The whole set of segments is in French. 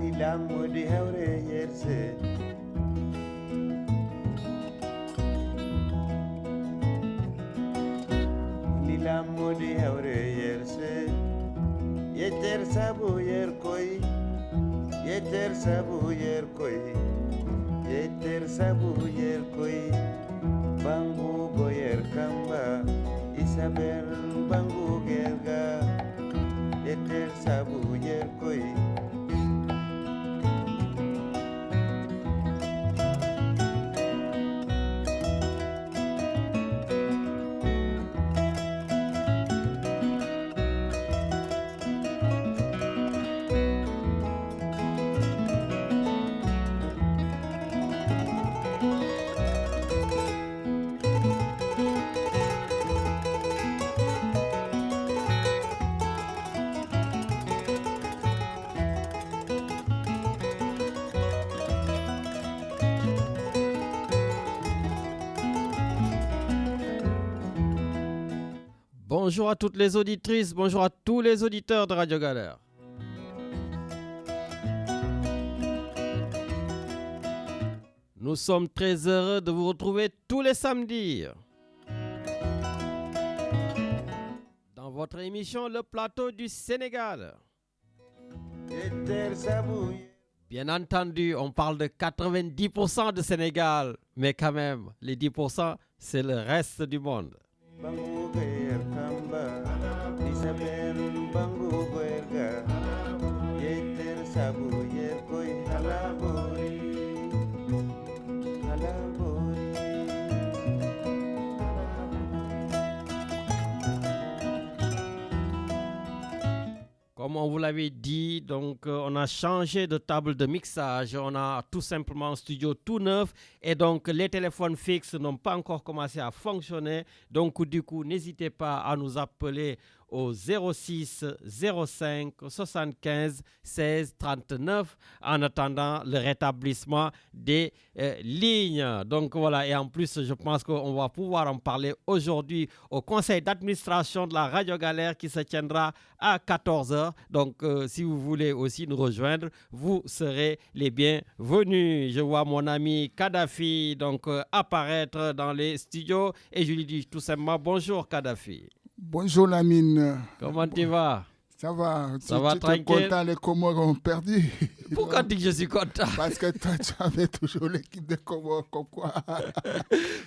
Nilamodi hawre yerse Nilamodi hawre yerse Yeter sabu yer koi Yeter sabu yer koi Yeter sabu yer koi Bangu goyer kamba Isabel bangu gerga Yeter sabu yer koi Bonjour à toutes les auditrices, bonjour à tous les auditeurs de Radio Galère. Nous sommes très heureux de vous retrouver tous les samedis dans votre émission Le Plateau du Sénégal. Bien entendu, on parle de 90% de Sénégal, mais quand même, les 10%, c'est le reste du monde. Comme on vous l'avait dit, donc on a changé de table de mixage, on a tout simplement un studio tout neuf et donc les téléphones fixes n'ont pas encore commencé à fonctionner. Donc du coup, n'hésitez pas à nous appeler au 06 05 75 16 39 en attendant le rétablissement des lignes. Donc voilà, et en plus, je pense qu'on va pouvoir en parler aujourd'hui au conseil d'administration de la Radio Galère qui se tiendra à 14h. Donc si vous voulez aussi nous rejoindre, vous serez les bienvenus. Je vois mon ami Kadhafi donc apparaître dans les studios et je lui dis tout simplement bonjour Kadhafi. Bonjour Lamine. Comment tu vas? Ça va. Ça va tranquille. Tu es content, les Comores ont perdu. Pourquoi tu dis que je suis content? Parce que toi, tu avais toujours l'équipe des Comores, comme quoi.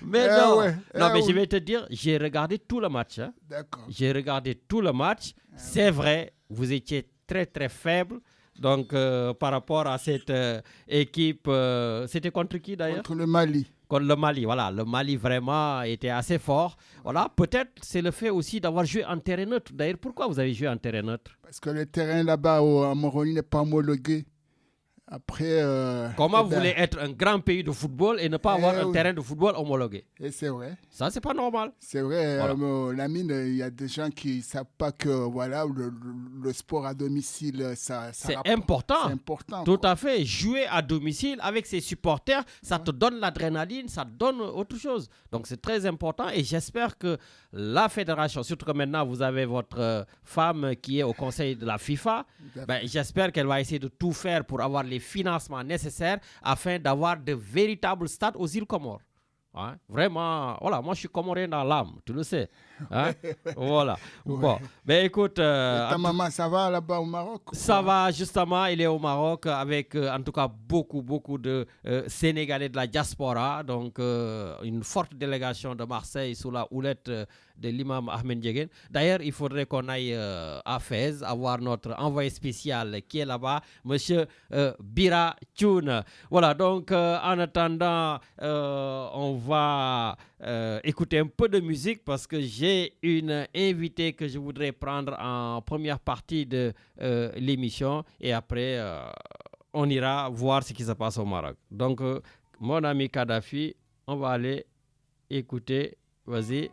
Mais non, mais je vais te dire, j'ai regardé tout le match. Hein. D'accord. J'ai regardé tout le match. C'est vrai, vous étiez très très faible. Donc par rapport à cette équipe, c'était contre qui d'ailleurs? Contre le Mali. Contre le Mali, voilà. Le Mali vraiment était assez fort. Voilà, peut-être c'est le fait aussi d'avoir joué en terrain neutre. D'ailleurs, pourquoi vous avez joué en terrain neutre? Parce que le terrain là-bas à Moroni n'est pas homologué. Après, comment vous voulez être un grand pays de football et ne pas avoir un terrain de football homologué? Et c'est vrai. Ça, c'est pas normal. C'est vrai. Voilà. Lamine, il y a des gens qui ne savent pas que voilà, le sport à domicile, c'est important. C'est important. Tout à fait. Jouer à domicile avec ses supporters, ça te donne l'adrénaline, ça te donne autre chose. Donc, c'est très important et j'espère que la fédération, surtout que maintenant, vous avez votre femme qui est au conseil de la FIFA, j'espère qu'elle va essayer de tout faire pour avoir les financements nécessaires afin d'avoir de véritables stades aux îles Comores. Hein? Vraiment, voilà, moi je suis comorien dans l'âme, tu le sais. Hein? Voilà. Ouais. Bon, ben écoute. Ta maman, ça va là-bas au Maroc? Ça va, justement, il est au Maroc avec en tout cas beaucoup de Sénégalais de la diaspora. Donc, une forte délégation de Marseille sous la houlette de l'imam Ahmed Ndiéguène. D'ailleurs, il faudrait qu'on aille à Fès, avoir notre envoyé spécial qui est là-bas, monsieur Bira Thioune. Voilà, donc en attendant, on va écouter un peu de musique parce que j'ai une invitée que je voudrais prendre en première partie de l'émission et après on ira voir ce qui se passe au Maroc. Donc mon ami Kadhafi, on va aller écouter, vas-y.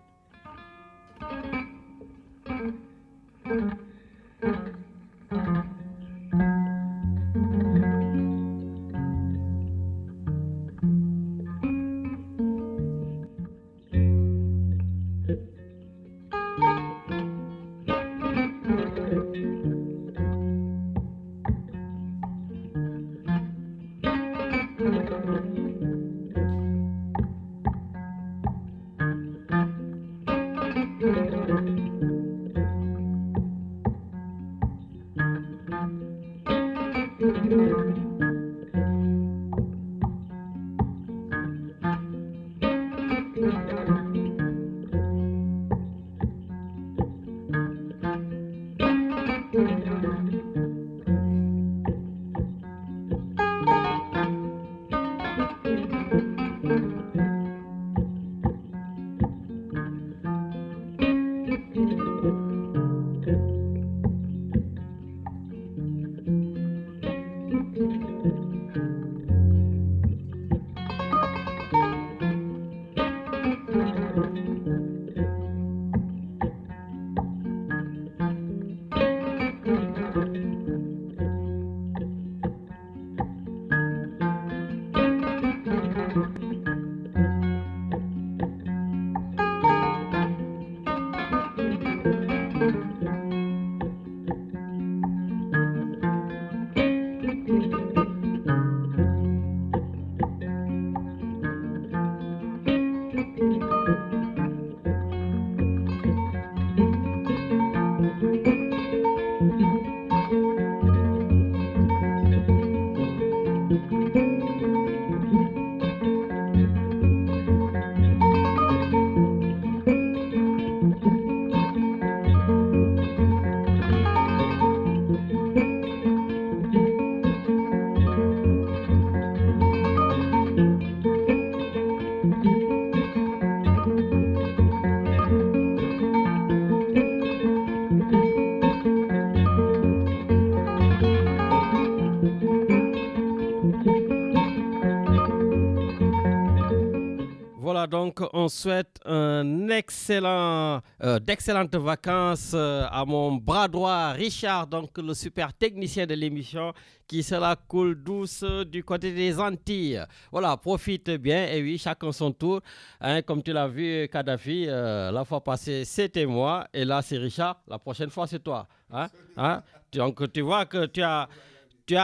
Donc, on souhaite d'excellentes vacances à mon bras droit, Richard, donc le super technicien de l'émission, qui sera cool douce du côté des Antilles. Voilà, profite bien. Et oui, chacun son tour. Hein, comme tu l'as vu, Kadhafi, la fois passée, c'était moi. Et là, c'est Richard. La prochaine fois, c'est toi. Hein? Donc, tu vois que tu as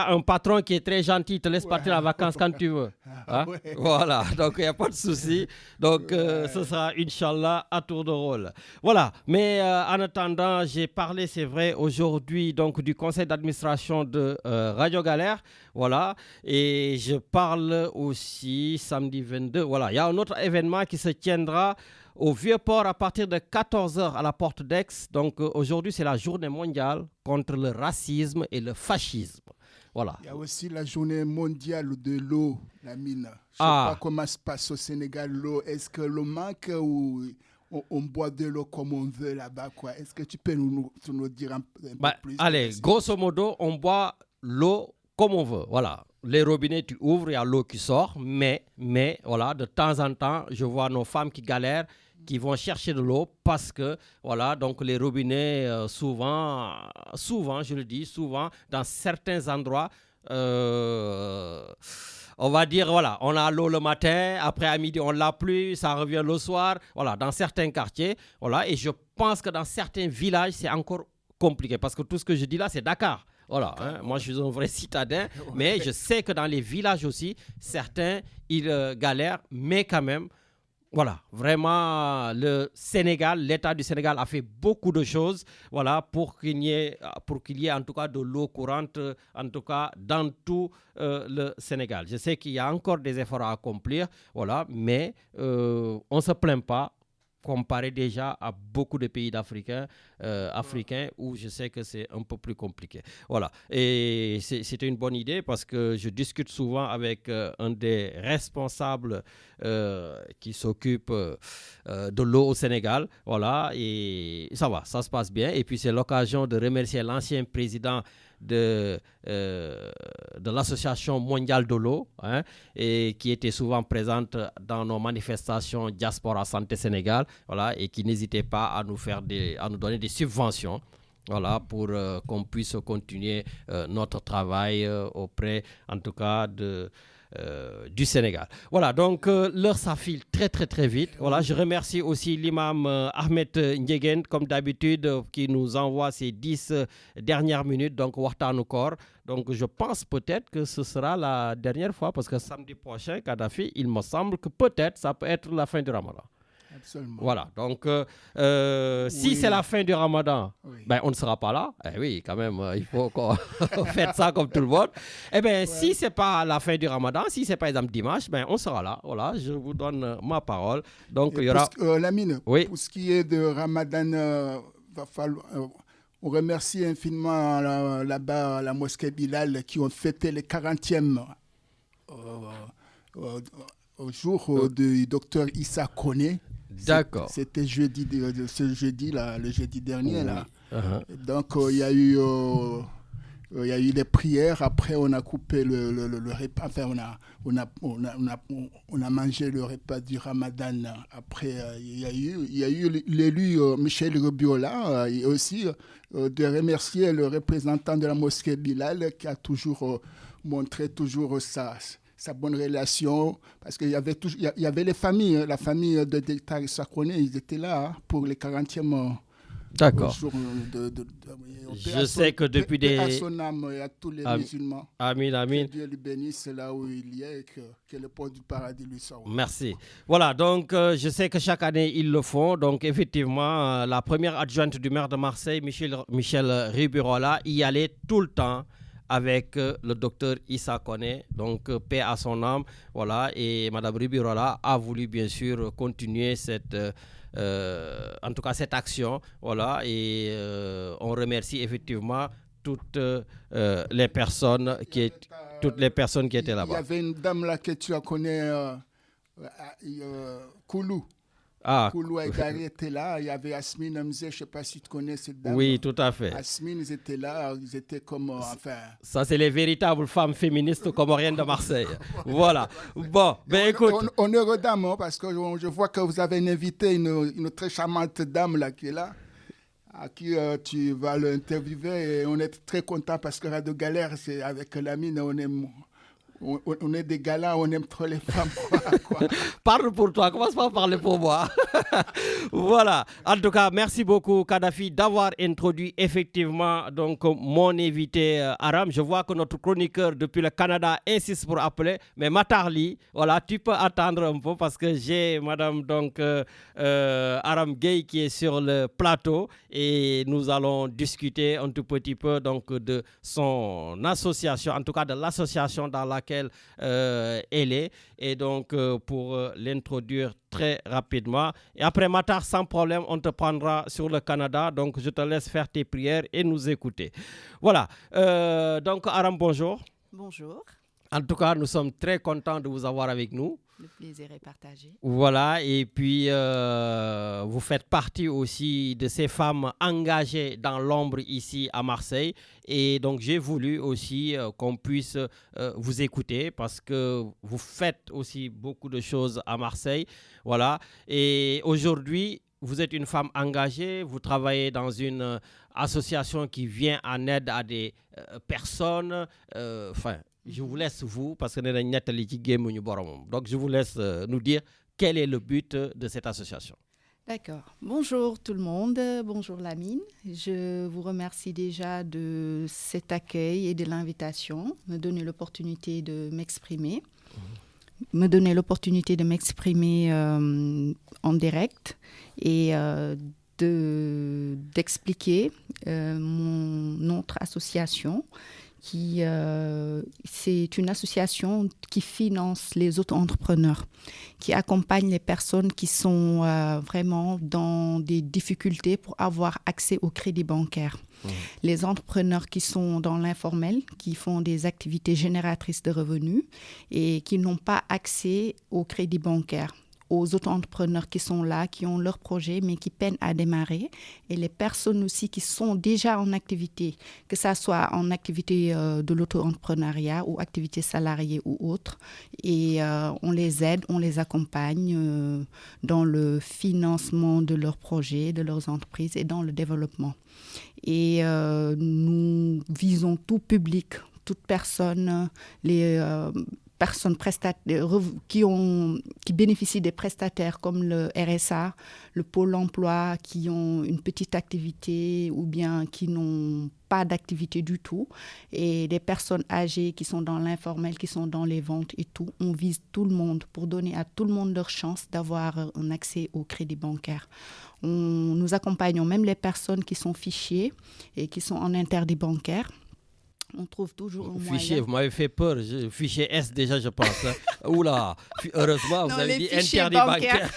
un patron qui est très gentil, il te laisse partir en vacances quand tu veux. Hein? Voilà, donc il n'y a pas de souci. Donc ce sera, Inch'Allah, à tour de rôle. Voilà, mais en attendant, j'ai parlé, c'est vrai, aujourd'hui donc, du conseil d'administration de Radio Galère. Voilà, et je parle aussi samedi 22. Voilà, il y a un autre événement qui se tiendra au Vieux-Port à partir de 14h à la porte d'Aix. Donc aujourd'hui, c'est la journée mondiale contre le racisme et le fascisme. Voilà. Il y a aussi la journée mondiale de l'eau, la mine. Je ne sais pas comment se passe au Sénégal l'eau. Est-ce que l'eau manque ou on boit de l'eau comme on veut là-bas, quoi? Est-ce que tu peux nous dire un peu plus? Allez, grosso modo, on boit l'eau comme on veut. Voilà. Les robinets, tu ouvres, il y a l'eau qui sort. Mais, voilà, de temps en temps, je vois nos femmes qui galèrent, qui vont chercher de l'eau parce que, voilà, donc les robinets, souvent, je le dis, souvent, dans certains endroits, on va dire, voilà, on a l'eau le matin, après à midi, on l'a plus, ça revient le soir, voilà, dans certains quartiers, voilà, et je pense que dans certains villages, c'est encore compliqué parce que tout ce que je dis là, c'est Dakar. Voilà, hein, moi je suis un vrai citadin, mais je sais que dans les villages aussi, certains, ils galèrent, mais quand même, voilà, vraiment, le Sénégal, l'État du Sénégal a fait beaucoup de choses, voilà, pour qu'il y ait en tout cas de l'eau courante, en tout cas dans tout le Sénégal. Je sais qu'il y a encore des efforts à accomplir, voilà, mais on ne se plaint pas comparé déjà à beaucoup de pays africains où je sais que c'est un peu plus compliqué. Voilà, et c'était une bonne idée parce que je discute souvent avec un des responsables qui s'occupe de l'eau au Sénégal, voilà, et ça va, ça se passe bien. Et puis c'est l'occasion de remercier l'ancien président de l'Association mondiale de l'eau, hein, et qui était souvent présente dans nos manifestations Diaspora Santé Sénégal, voilà, et qui n'hésitait pas à nous donner des subventions, voilà, pour qu'on puisse continuer notre travail auprès, en tout cas, du Sénégal. Voilà, donc l'heure s'affile très très très vite. Voilà, je remercie aussi l'imam Ahmed Ndiegen, comme d'habitude, qui nous envoie ces 10 dernières minutes, donc Wartan Kor. Donc je pense peut-être que ce sera la dernière fois, parce que samedi prochain, Kadhafi, il me semble que peut-être ça peut être la fin du Ramadan. Absolument. Voilà, donc si c'est la fin du Ramadan, ben, on ne sera pas là. Eh oui, quand même, il faut qu'on fasse ça comme tout le monde. Eh bien, si ce n'est pas la fin du Ramadan, si c'est par exemple dimanche, ben, on sera là. Voilà, je vous donne ma parole. Donc, il y aura... Lamine, pour ce qui est de Ramadan, va falloir... on remercie infiniment là-bas la mosquée Bilal qui ont fêté le 40e au jour du docteur Issa Koné. D'accord. C'était ce jeudi-là, le jeudi dernier. Là. Donc, il y a eu les prières. Après, on a coupé le repas. Enfin, on a mangé le repas du Ramadan. Après, il y a eu l'élu Michel Rubiola et aussi de remercier le représentant de la mosquée Bilal qui a toujours montré sa bonne relation, parce qu'il y avait les familles, la famille de Docteur Issa Koné, ils étaient là pour les 40e D'accord. jour Je sais que depuis des... à son âme et à tous les musulmans. Amin, amin. Que Dieu lui bénisse là où il y est et que le port du paradis lui soit. Merci. Voilà, donc je sais que chaque année, ils le font. Donc effectivement, la première adjointe du maire de Marseille, Michel Riburola, y allait tout le temps avec le docteur Issa Koné, donc paix à son âme, voilà, et Madame Riburola a voulu bien sûr continuer en tout cas cette action, voilà, et on remercie effectivement toutes les personnes qui étaient là-bas. Il y avait une dame là que tu as connue, Koulou. Koulou Aïdari était là, il y avait Asmine Hamze, je ne sais pas si tu connais cette dame. Oui, tout à fait. Asmine, ils étaient là, ils étaient comme, Ça, c'est les véritables femmes féministes comoriennes de Marseille. Voilà. Bon, ben écoute. Honneur dame, hein, parce que je vois que vous avez invité une très charmante dame là qui est là, à qui tu vas l'interviewer, et on est très content parce que Radio Galère, c'est avec Lamine, on est des gars là, on aime trop les femmes. Quoi. Parle pour toi, commence pas à parler pour moi. Voilà. En tout cas, merci beaucoup, Kadhafi, d'avoir introduit effectivement donc, mon invité Aram. Je vois que notre chroniqueur depuis le Canada insiste pour appeler, mais Matarli, voilà, tu peux attendre un peu parce que j'ai Madame donc, Aram Gueye qui est sur le plateau et nous allons discuter un tout petit peu donc, de son association, en tout cas de l'association dans laquelle elle est, et donc pour l'introduire très rapidement. Et après Matar, sans problème, on te prendra sur le Canada, donc je te laisse faire tes prières et nous écouter. Voilà, donc Aram, bonjour. Bonjour. En tout cas, nous sommes très contents de vous avoir avec nous. Le plaisir est partagé. Voilà, et puis vous faites partie aussi de ces femmes engagées dans l'ombre ici à Marseille. Et donc j'ai voulu aussi qu'on puisse vous écouter parce que vous faites aussi beaucoup de choses à Marseille. Voilà, et aujourd'hui, vous êtes une femme engagée, vous travaillez dans une association qui vient en aide à des personnes, je vous laisse vous, parce que donc je vous laisse nous dire quel est le but de cette association. D'accord. Bonjour tout le monde, bonjour Lamine. Je vous remercie déjà de cet accueil et de l'invitation, me donner l'opportunité de m'exprimer. En direct et d'expliquer notre association qui c'est une association qui finance les auto-entrepreneurs, qui accompagne les personnes qui sont vraiment dans des difficultés pour avoir accès au crédit bancaire. Les entrepreneurs qui sont dans l'informel, qui font des activités génératrices de revenus et qui n'ont pas accès au crédit bancaire. Aux auto-entrepreneurs qui sont là, qui ont leur projet, mais qui peinent à démarrer. Et les personnes aussi qui sont déjà en activité, que ça soit en activité de l'auto-entrepreneuriat ou activité salariée ou autre. Et on les aide, on les accompagne dans le financement de leurs projets, de leurs entreprises et dans le développement. Et nous visons tout public, toute personne, personnes qui bénéficient des prestataires comme le RSA, le Pôle emploi, qui ont une petite activité ou bien qui n'ont pas d'activité du tout, et des personnes âgées qui sont dans l'informel, qui sont dans les ventes et tout. On vise tout le monde pour donner à tout le monde leur chance d'avoir un accès au crédit bancaire. Nous accompagnons même les personnes qui sont fichées et qui sont en interdit bancaire. On trouve toujours un fichier, moyen. vous m'avez fait peur. Fichier S déjà, je pense. Oula, heureusement, vous avez dit interdit bancaire.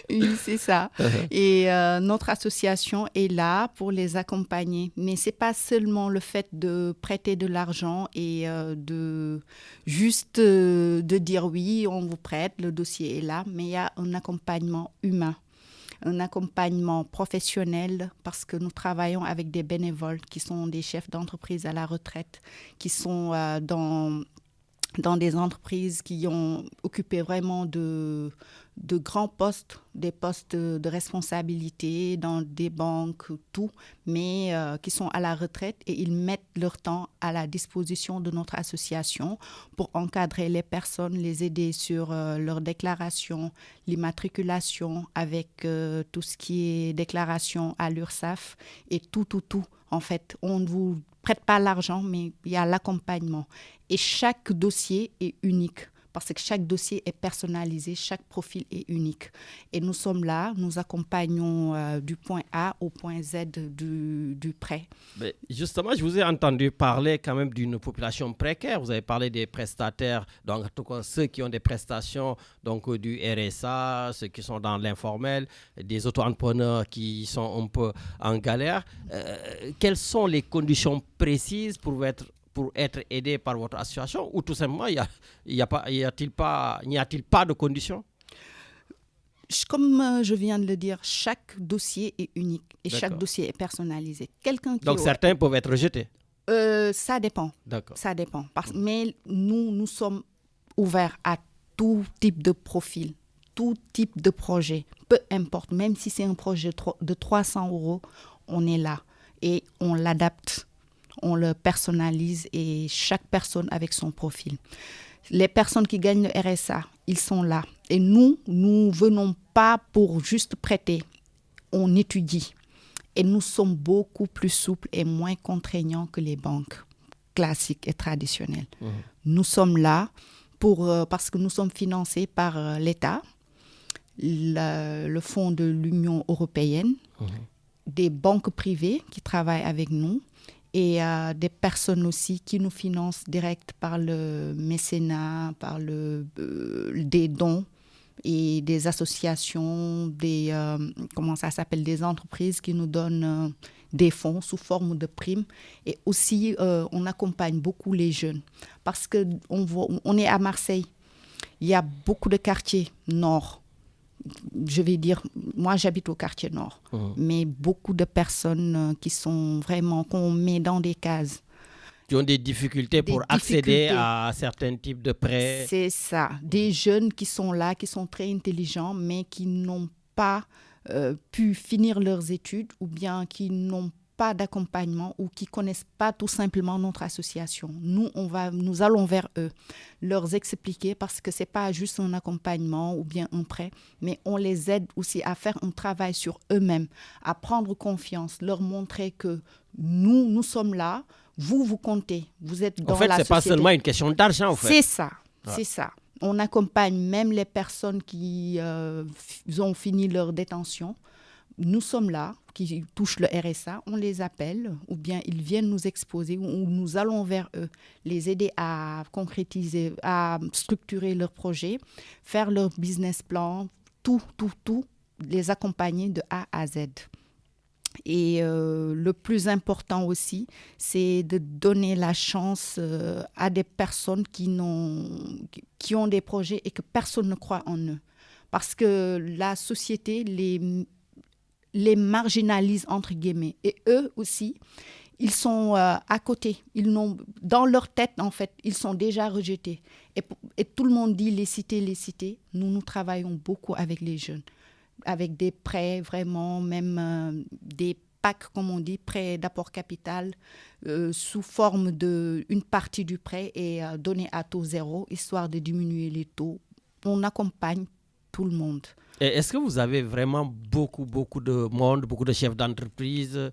Oui, c'est ça. Et notre association est là pour les accompagner. Mais ce n'est pas seulement le fait de prêter de l'argent et de dire oui, on vous prête, le dossier est là. Mais il y a un accompagnement humain, un accompagnement professionnel, parce que nous travaillons avec des bénévoles qui sont des chefs d'entreprise à la retraite, qui sont dans des entreprises qui ont occupé vraiment de grands postes, des postes de responsabilité dans des banques, tout, mais qui sont à la retraite, et ils mettent leur temps à la disposition de notre association pour encadrer les personnes, les aider sur leur déclaration, l'immatriculation avec tout ce qui est déclaration à l'URSSAF et tout. En fait, on ne vous prête pas l'argent, mais il y a l'accompagnement. Et chaque dossier est unique, parce que chaque dossier est personnalisé, chaque profil est unique. Et nous sommes là, nous accompagnons du point A au point Z du prêt. Mais justement, je vous ai entendu parler quand même d'une population précaire. Vous avez parlé des prestataires, donc en tout cas ceux qui ont des prestations, donc du RSA, ceux qui sont dans l'informel, des auto-entrepreneurs qui sont un peu en galère. Quelles sont les conditions précises pour être aidé par votre association, ou tout simplement, n'y a-t-il pas de conditions? Comme je viens de le dire, chaque dossier est unique et D'accord. chaque dossier est personnalisé. Donc certains peuvent être rejetés? Ça dépend. D'accord. Ça dépend. Mais nous sommes ouverts à tout type de profil, tout type de projet. Peu importe, même si c'est un projet de 300 €, on est là et on l'adapte. On le personnalise, et chaque personne avec son profil. Les personnes qui gagnent le RSA, ils sont là. Et nous venons pas pour juste prêter. On étudie. Et nous sommes beaucoup plus souples et moins contraignants que les banques classiques et traditionnelles. Mmh. Nous sommes là parce que nous sommes financés par l'État, le fonds de l'Union européenne, des banques privées qui travaillent avec nous, et des personnes aussi qui nous financent direct par le mécénat, par des dons, et des associations, des entreprises qui nous donnent des fonds sous forme de primes. Et aussi, on accompagne beaucoup les jeunes, parce qu'on est à Marseille. Il y a beaucoup de quartiers nord. Je vais dire, moi j'habite au quartier nord, mais beaucoup de personnes qui sont vraiment, qu'on met dans des cases. Qui ont des difficultés pour accéder à certains types de prêts. C'est ça. Des jeunes qui sont là, qui sont très intelligents, mais qui n'ont pas pu finir leurs études, ou bien qui n'ont pas d'accompagnement, ou qui ne connaissent pas tout simplement notre association. Nous allons vers eux, leur expliquer, parce que ce n'est pas juste un accompagnement ou bien un prêt, mais on les aide aussi à faire un travail sur eux-mêmes, à prendre confiance, leur montrer que nous sommes là, vous comptez, vous êtes dans la société. En fait, ce n'est pas seulement une question d'argent, en fait. C'est ça, c'est ça. On accompagne même les personnes qui ont fini leur détention. Nous sommes là, qui touchent le RSA, on les appelle, ou bien ils viennent nous exposer, ou nous allons vers eux, les aider à concrétiser, à structurer leur projet, faire leur business plan, tout, les accompagner de A à Z. Et le plus important aussi, c'est de donner la chance à des personnes qui ont des projets et que personne ne croit en eux. Parce que la société les marginalise, entre guillemets. Et eux aussi, ils sont à côté. Dans leur tête, en fait, ils sont déjà rejetés. Et tout le monde dit les cités. Nous travaillons beaucoup avec les jeunes, avec des prêts, vraiment, même des PAC, comme on dit, prêt d'apport capital, sous forme d'une partie du prêt est donnée à taux zéro, histoire de diminuer les taux. On accompagne tout le monde. Et est-ce que vous avez vraiment beaucoup de monde, beaucoup de chefs d'entreprise?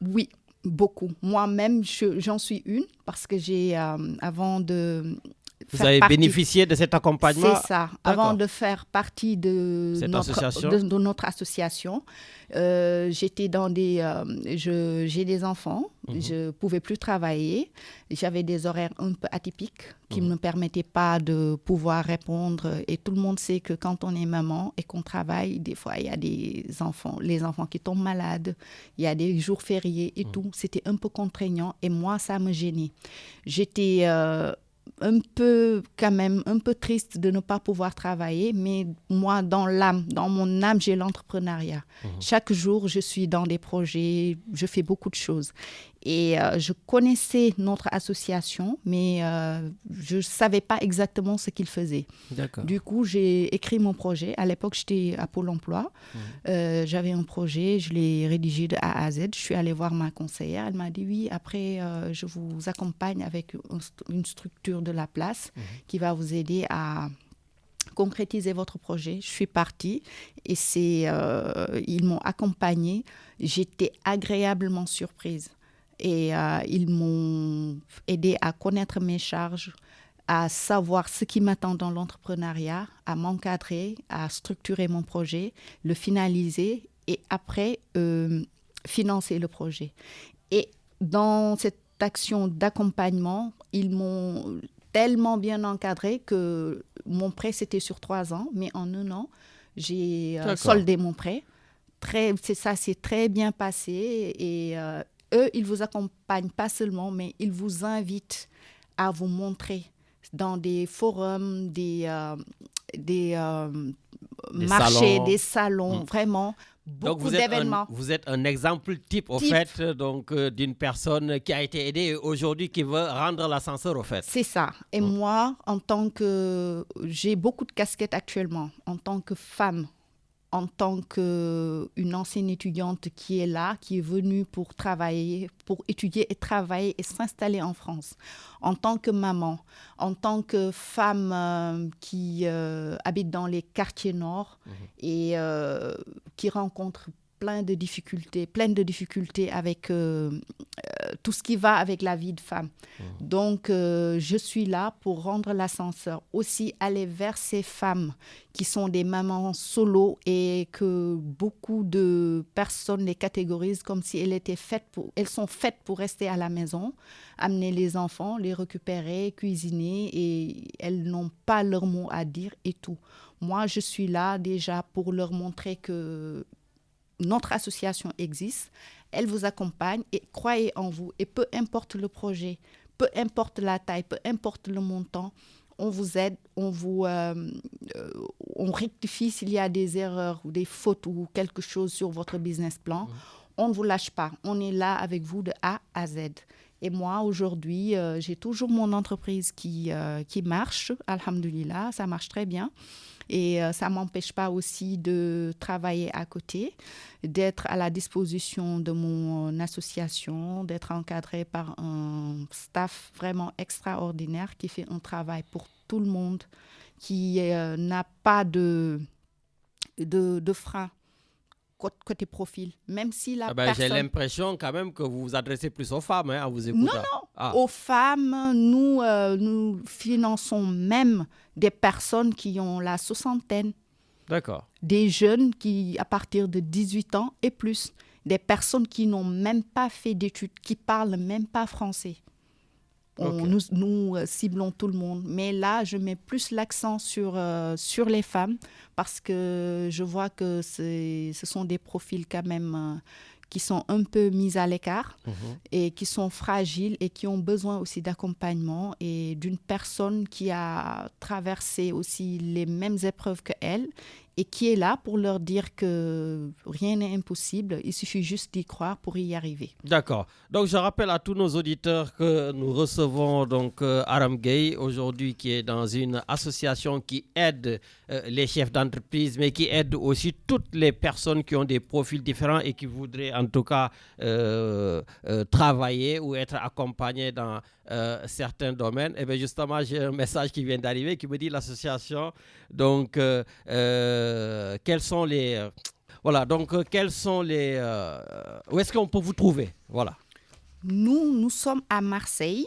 Oui, beaucoup. Moi-même, j'en suis une parce que j'ai, avant de... Vous avez bénéficié de cet accompagnement? C'est ça. Avant de faire partie de notre association, j'étais dans j'ai des enfants, je ne pouvais plus travailler. J'avais des horaires un peu atypiques qui ne me permettaient pas de pouvoir répondre. Et tout le monde sait que quand on est maman et qu'on travaille, des fois, il y a les enfants qui tombent malades, il y a des jours fériés et tout. C'était un peu contraignant et moi, ça me gênait. J'étais... un peu triste de ne pas pouvoir travailler, mais moi, dans mon âme, j'ai l'entrepreneuriat. Chaque jour, je suis dans des projets, je fais beaucoup de choses. Et je connaissais notre association, mais je ne savais pas exactement ce qu'ils faisaient. D'accord. Du coup, j'ai écrit mon projet. À l'époque, j'étais à Pôle emploi. J'avais un projet, je l'ai rédigé de A à Z. Je suis allée voir ma conseillère. Elle m'a dit oui, après, je vous accompagne avec une structure de la place qui va vous aider à concrétiser votre projet. Je suis partie et ils m'ont accompagnée. J'étais agréablement surprise. Et ils m'ont aidé à connaître mes charges, à savoir ce qui m'attend dans l'entrepreneuriat, à m'encadrer, à structurer mon projet, le finaliser et après financer le projet. Et dans cette action d'accompagnement, ils m'ont tellement bien encadré que mon prêt, c'était sur 3 ans, mais en 1 an, j'ai soldé mon prêt. Ça s'est très bien passé et eux, ils vous accompagnent pas seulement, mais ils vous invitent à vous montrer dans des forums, des marchés, des salons, vraiment beaucoup d'événements. Vous êtes un exemple type, au fait, donc d'une personne qui a été aidée et aujourd'hui qui veut rendre l'ascenseur, au fait. C'est ça. Et moi, j'ai beaucoup de casquettes actuellement, en tant que femme, en tant qu'une ancienne étudiante qui est là, qui est venue pour travailler, pour étudier et travailler et s'installer en France, en tant que maman, en tant que femme qui habite dans les quartiers nord et qui rencontre plein de difficultés avec tout ce qui va avec la vie de femme. Donc, je suis là pour rendre l'ascenseur, aussi aller vers ces femmes qui sont des mamans solo et que beaucoup de personnes les catégorisent comme si elles sont faites pour rester à la maison, amener les enfants, les récupérer, cuisiner et elles n'ont pas leur mot à dire et tout. Moi, je suis là déjà pour leur montrer que notre association existe, elle vous accompagne et croyez en vous. Et peu importe le projet, peu importe la taille, peu importe le montant, on vous aide, on rectifie s'il y a des erreurs ou des fautes ou quelque chose sur votre business plan. On ne vous lâche pas, on est là avec vous de A à Z. Et moi, aujourd'hui, j'ai toujours mon entreprise qui marche, alhamdoulilah, ça marche très bien. Et ça ne m'empêche pas aussi de travailler à côté, d'être à la disposition de mon association, d'être encadrée par un staff vraiment extraordinaire qui fait un travail pour tout le monde, qui n'a pas de frein côté profil, même si la personne... J'ai l'impression quand même que vous vous adressez plus aux femmes en vous écoutant. Non. Aux femmes, nous finançons même des personnes qui ont la 60aine. D'accord. Des jeunes qui, à partir de 18 ans et plus, des personnes qui n'ont même pas fait d'études, qui parlent même pas français. Nous ciblons tout le monde. Mais là, je mets plus l'accent sur les femmes parce que je vois que ce sont des profils quand même qui sont un peu mis à l'écart et qui sont fragiles et qui ont besoin aussi d'accompagnement et d'une personne qui a traversé aussi les mêmes épreuves qu'elle et qui est là pour leur dire que rien n'est impossible, il suffit juste d'y croire pour y arriver. D'accord. Donc je rappelle à tous nos auditeurs que nous recevons donc Aram Gueye aujourd'hui, qui est dans une association qui aide les chefs d'entreprise, mais qui aide aussi toutes les personnes qui ont des profils différents et qui voudraient en tout cas travailler ou être accompagnés dans certains domaines. Et bien justement, j'ai un message qui vient d'arriver qui me dit l'association, donc quels sont les... Voilà, donc quels sont les... où est-ce qu'on peut vous trouver? Voilà. Nous sommes à Marseille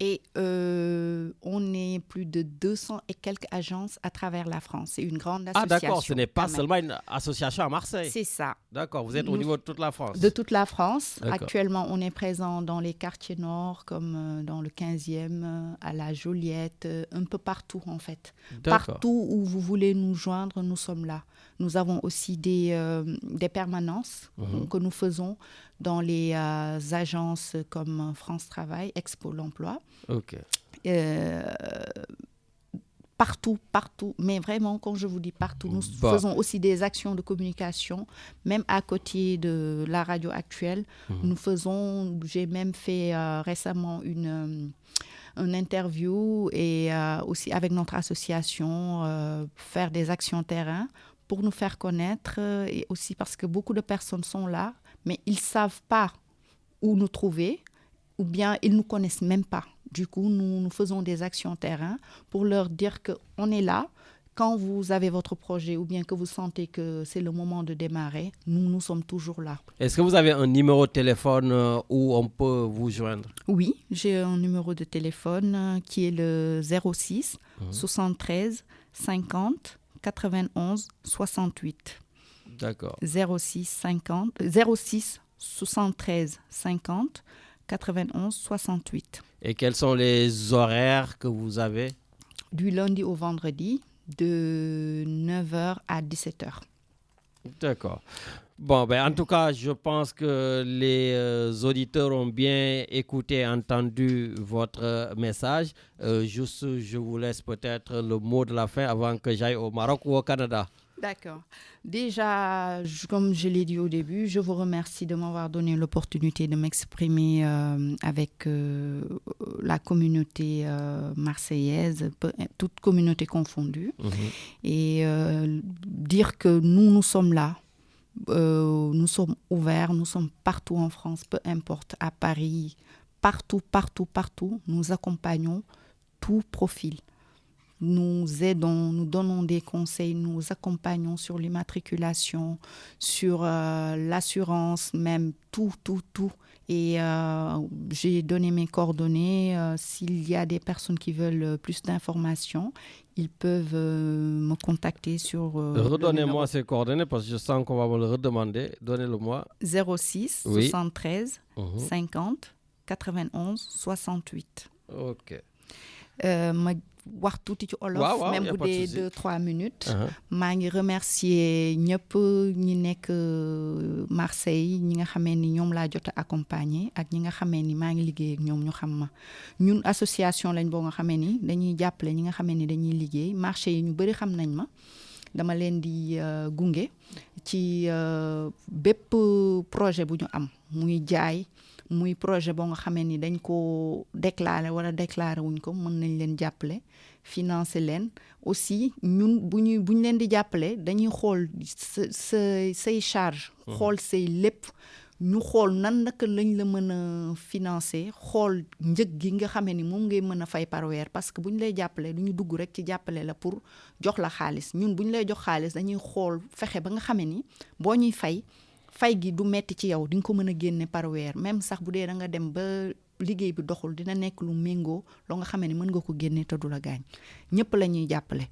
et on est plus de 200 et quelques agences à travers la France. C'est une grande association. Ah d'accord, ce n'est pas seulement une association à Marseille. C'est ça. D'accord, vous êtes au niveau de toute la France. De toute la France. D'accord. Actuellement, on est présent dans les quartiers nord, comme dans le 15e, à la Joliette, un peu partout en fait. D'accord. Partout où vous voulez nous joindre, nous sommes là. Nous avons aussi des permanences que nous faisons dans les agences comme France Travail, Expo l'Emploi. Ok. Partout, mais vraiment, quand je vous dis partout, nous faisons aussi des actions de communication, même à côté de la radio actuelle. J'ai même fait récemment une interview et aussi avec notre association, faire des actions terrain pour nous faire connaître et aussi parce que beaucoup de personnes sont là, mais ils ne savent pas où nous trouver ou bien ils ne nous connaissent même pas. Du coup, nous faisons des actions terrain pour leur dire qu'on est là. Quand vous avez votre projet ou bien que vous sentez que c'est le moment de démarrer, nous sommes toujours là. Est-ce que vous avez un numéro de téléphone où on peut vous joindre? Oui, j'ai un numéro de téléphone qui est le 06 73 50 91 68. D'accord. 06 73 50 91 68. Et quels sont les horaires que vous avez? Du lundi au vendredi, de 9h à 17h. D'accord. Bon, ben, en tout cas, je pense que les auditeurs ont bien écouté, entendu votre message. Juste, je vous laisse peut-être le mot de la fin avant que j'aille au Maroc ou au Canada. D'accord. Déjà, comme je l'ai dit au début, je vous remercie de m'avoir donné l'opportunité de m'exprimer avec la communauté marseillaise, toute communauté confondue, et dire que nous sommes là, nous sommes ouverts, nous sommes partout en France, peu importe, à Paris, partout, nous accompagnons tout profil. Nous aidons, nous donnons des conseils, nous accompagnons sur l'immatriculation, sur l'assurance, même tout. Et j'ai donné mes coordonnées. S'il y a des personnes qui veulent plus d'informations, ils peuvent me contacter sur... Redonnez-moi ces coordonnées parce que je sens qu'on va me le redemander. Donnez-le-moi. 06 oui. 73 50 91 68. Ok. wax tuuti ci olof même bu dee 2-3 minutes maa ngi remercier ñëpp ñi nekk Marseille ñi nga xamee ni ñoom laa jot a accompagner ak ñi nga xamee ni maa ngi liggéey ak ñoom ñu xam ma ñun association lañ boo nga xamee ni dañuy jàppale ñi nga xamee ni dañuy liggéey marché yi ñu bëri xam nañ ma dama leen di gunge ci bépp projet bu ñu am muy jaay muy projet boo nga xamee ni dañ ko déclaré wala déclaré wuñ ko mën nañ leen jàppale financer leen aussi ñun buñ leen di jàppale dañuy xool say charge xool say lépp ñu xool naka lañ la mën a financer xool njëg gi nga xamee ni moom ngay mën a fay par weer parce que buñ lay jàppale du ñu dugg rek ci jàppale la pour jox la xaalis ñun buñ lay jox xaalis dañuy xool fexe ba nga xamee ni boo ñuy fay gi du metti ci yow di nga ko mën a génne par weer même sax bu dee da nga dem ba liggéey bi doxul dina nekk lu méngoo loo nga xamee ni mën nga ko génne te du la gaañ ñëpp la ñuy jàppale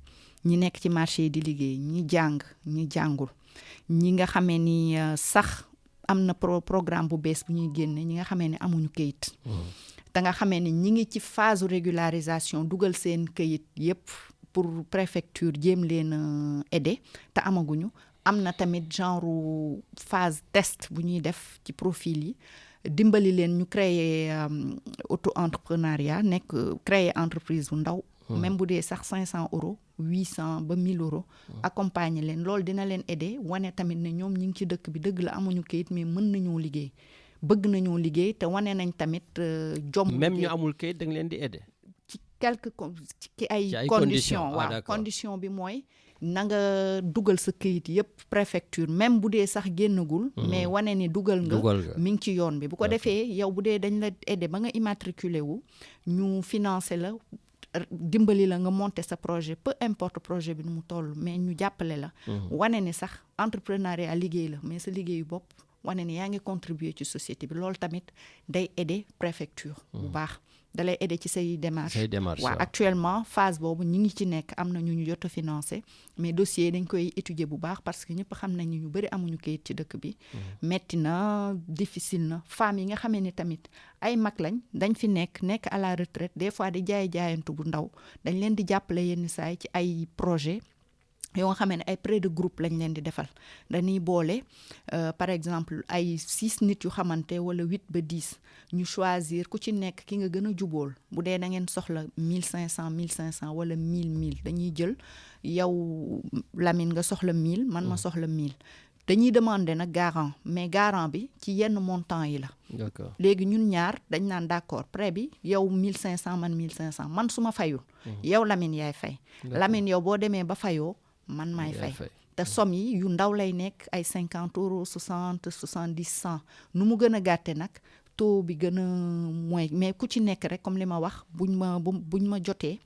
ñi nekk ci marché yi di liggéey ñi jàng ñi jàngul ñi nga xamee ni sax am na programme bu bees bu ñuy génne ñi nga xamee ni amuñu kayit te nga xamee ni ñi ngi ci phase régularisation dugal seen kayit yépp pour préfecture jéem leen aider te amaguñu am na tamit genre phase test bu ñuy def ci profil yi dimbali leen ñu créer auto-entrepreneuriat nekk créer entreprise bu ndaw même bu dee sax 500 euros 800 ba 1000 euros accompagner leen loolu dina leen aider wane tamit ne ñoom ñi ngi ci dëkk bi dëgg la amuñu kayit mais mën nañoo liggéey bëgg nañoo liggéey te wane nañ tamit jom même ñu amul kayit da nga leen di aider ci ci ay conditions waaw condition bi mooy na nga dugal sa kayit yëpp préfecture même bu dee sax génnagul mais wane ni dugal nga mi ngi ci yoon bi bu ko defee yow bu dee dañ la aider ba nga immatriculé wu ñu financer la dimbali la nga monter sa projet peu importe projet bi nu mu toll mais ñu jàppale la wane ni sax entrepreneuriat liggéey la mais sa liggéeyu bopp wane ni yaa ngi contribuer ci société bi loolu tamit day aider préfecture bu baax da lay aider ci say démarches waaw actuellement phase boobu ñi ngi ci nekk am na ñu jot a financé mais dossier dañ koy étudier bu baax parce que ñëpp xam nañ ni ñu bëri amuñu kayit ci dëkk bi metti na difficile na femmes yi nga xamee ni tamit ay mag lañ dañ fi nekk à la retraite des fois di jaayantu bu ndaw dañ leen di jàppale yenn saay ci ay projet yoo nga xamee ne ay prêt de groupe lañ leen di defal dañuy boole par exemple ay 6 nit yu xamante wala 8 ba 10 ñu choisir ku ci nekk ki nga gën a jubool bu dee da ngeen soxla 1500 wala 1000 dañuy jël yow Lamine nga soxla 1000 man ma soxla 1000 dañuy demander nag garant mais garant bi ci yenn montant yi la. D'accord. léegi ñun ñaar dañ naan d'accord prêt bi yow 1500 man 1500 man su ma fayul. yow Lamine yaay fay. Lamine yow boo demee ba fayoo. man maay fay te somme yi yu ndaw lay nekk ay 50 euros 60 70 100 nu mu gën a gàtte nag taux bi gën a mooy mais ku ci nekk rek comme li ma wax buñ ma jotee.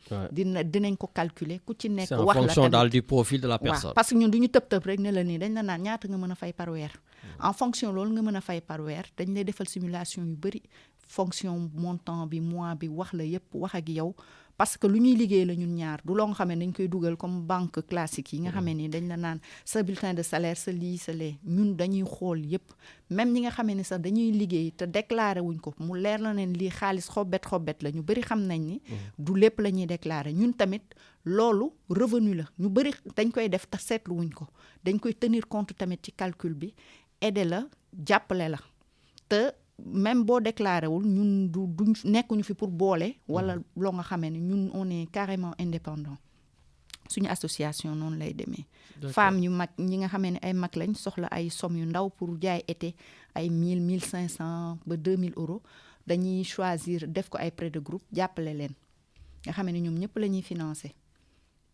dinañ ko calculer ku ci nekk. wax la en fonction daal du profil de la personne. parce que ñun du ñu tëb rek ne la nii dañ la naan ñaata nga mën a fay par weer. en fonction loolu nga mën a fay par weer dañ lay defal simulation yu bëri fonction montant bi mois bi wax la yépp wax ak yow. parce que lu ñuy liggéey la ñun ñaar du loo nga xam ne dañ koy dugal comme banque classique yi nga xam ne dañ la naan sa bulletin de salaire sa lii sa lee ñun dañuy xool yépp même ñi nga xam ne sax dañuy liggéey te déclaré wuñ ko mu leer la ne lii xaalis xobet la ñu bëri xam nañ ni du lépp la ñuy déclaré ñun tamit loolu revenu la ñu bëri dañ koy def te seetlu wuñ ko dañ koy tenir compte tamit ci calcul bi aider la jàppale la te même boo déclaré wul ñun duñ nekkuñu fi pour boole wala loo nga xamee ne ñun on est carrément indépendant suñu association noonu lay demee femmes yu mag ñi nga xamee ne ay mag lañ soxla ay somme yu ndaw pour jaay été ay 1000 1500 ba 2000 euros dañuy choisir def ko ay prêt de groupe jàppale leen nga xamee ne ñoom ñëpp la ñuy financer.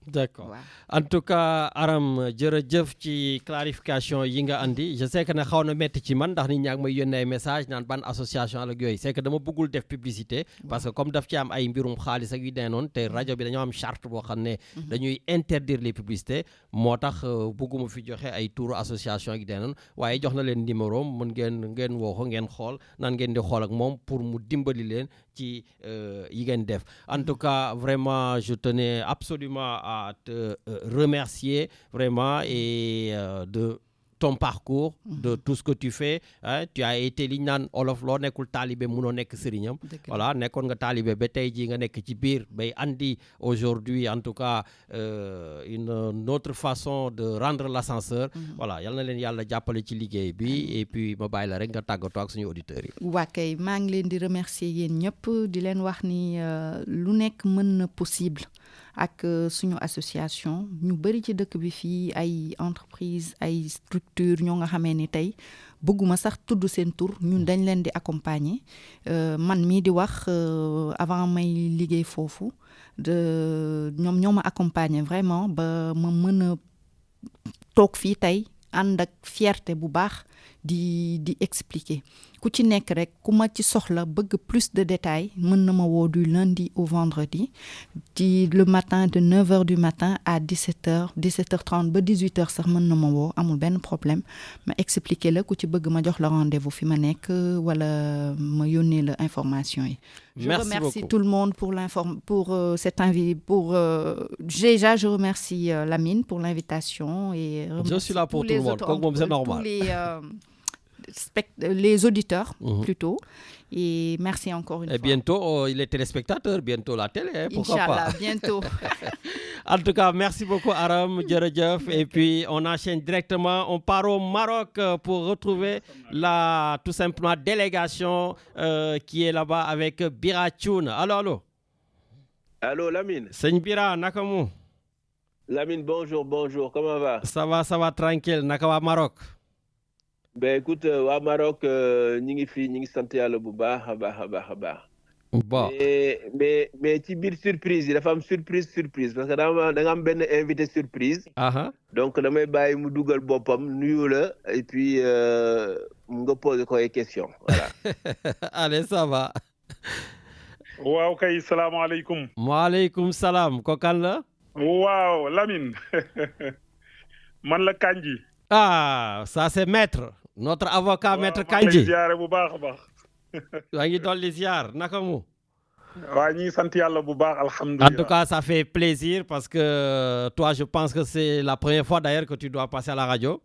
D'accord. Wow. En tout cas Aram jërëjëf ci clarification yi nga andi je sais que ne xaw na metti ci man ndax nit ñaa ngi may yónnee ay message naan ban association ak yooyu c'est que dama bëggul def publicité parce que comme daf ci am ay mbirum xaalis ak yu dee noonu te rajo bi dañoo am charte boo xam ne dañuy interdire les publicités moo tax bëgguma fi joxe ay turu association ak dee noonu waaye jox na leen numéro mën ngeen woo ko ngeen xool nan ngeen di xool ak moom pour mu dimbali leen ci yi ngeen def. En tout cas vraiment je tenais absolument à te remercier vraiment et de ton parcours, de tout ce que tu fais. Hein? Tu as été li ñu naan olof loo nekkul taalibe munoo nekk sëriñam. Voilà nekkoon nga taalibe ba tey jii nga nekk ci biir bay andi aujourd'hui en tout cas une autre façon de rendre l'ascenseur. Voilà yal na leen yàlla jàppale ci liggéey bi et puis ma bàyyi la rek nga tàggatoo ak suñu auditeurs yi. waa kay maa ngi leen di remercier yéen ñëpp di leen wax ni lu nekk mën na possible. ak suñu association ñu bëri ci dëkk bi fii ay entreprise ay structure ñoo nga xamee ni tey bëgguma sax tudd seen tur ñun dañ leen di accompagner man mii di wax avant may liggéey foofu ñoom ñoo ma accompagner vraiment ba ma mën a toog fii tey ànd ak fierté bu baax di expliquer ku ci nekk rek ku ma ci soxla bëgg plus de détails mën na ma woo du lundi au vendredi le matin de 9h du matin à 17h30 ba 18h sax mën na ma woo amul benn problème ma expliquer la ku ci bëgg ma jox la rendez-vous fi ma nekk wala ma yónnee la information yi. Je remercie tout le monde pour cette invite déjà je remercie Lamine pour l'invitation et je suis là pour tout le monde comme c'est normal. Les auditeurs plutôt et merci encore une fois. Et bientôt les téléspectateurs, bientôt la télé, pourquoi Inch'Allah, pas. bientôt. En tout cas, merci beaucoup Aram, jërëjëf et puis on enchaîne directement, on part au Maroc pour retrouver la tout simplement délégation qui est là-bas avec Bira Thioune. Allô. Allô, Lamine. Seigne Bira, nakamu? Lamine, bonjour, comment va? Ça va, tranquille. Nakawa Maroc? Ben écoute, au Maroc, ñi ngi sant Yàlla bu baax a baax. Bon. Mais ci biir surprise yi dafa am surprise parce que da nga am benn invité surprise. Donc damay bàyyi mu dugal boppam nuyu la et puis nga poser ko ay questions voilà. Allez, ça va. waaw kay salaamaaleykum. Maaleykum salaam ko kan la. waaw Lamine man la Kandji. Ah, ça c'est maître. Notre avocat maître Kandji. ziare bu baax a baax. Waa ngi dolli ziar naka mu. waa ñi sant Yàlla bu baax alhamdulilah. En tout cas, ça fait plaisir parce que toi, je pense que c'est la première fois d'ailleurs que tu dois passer à la radio.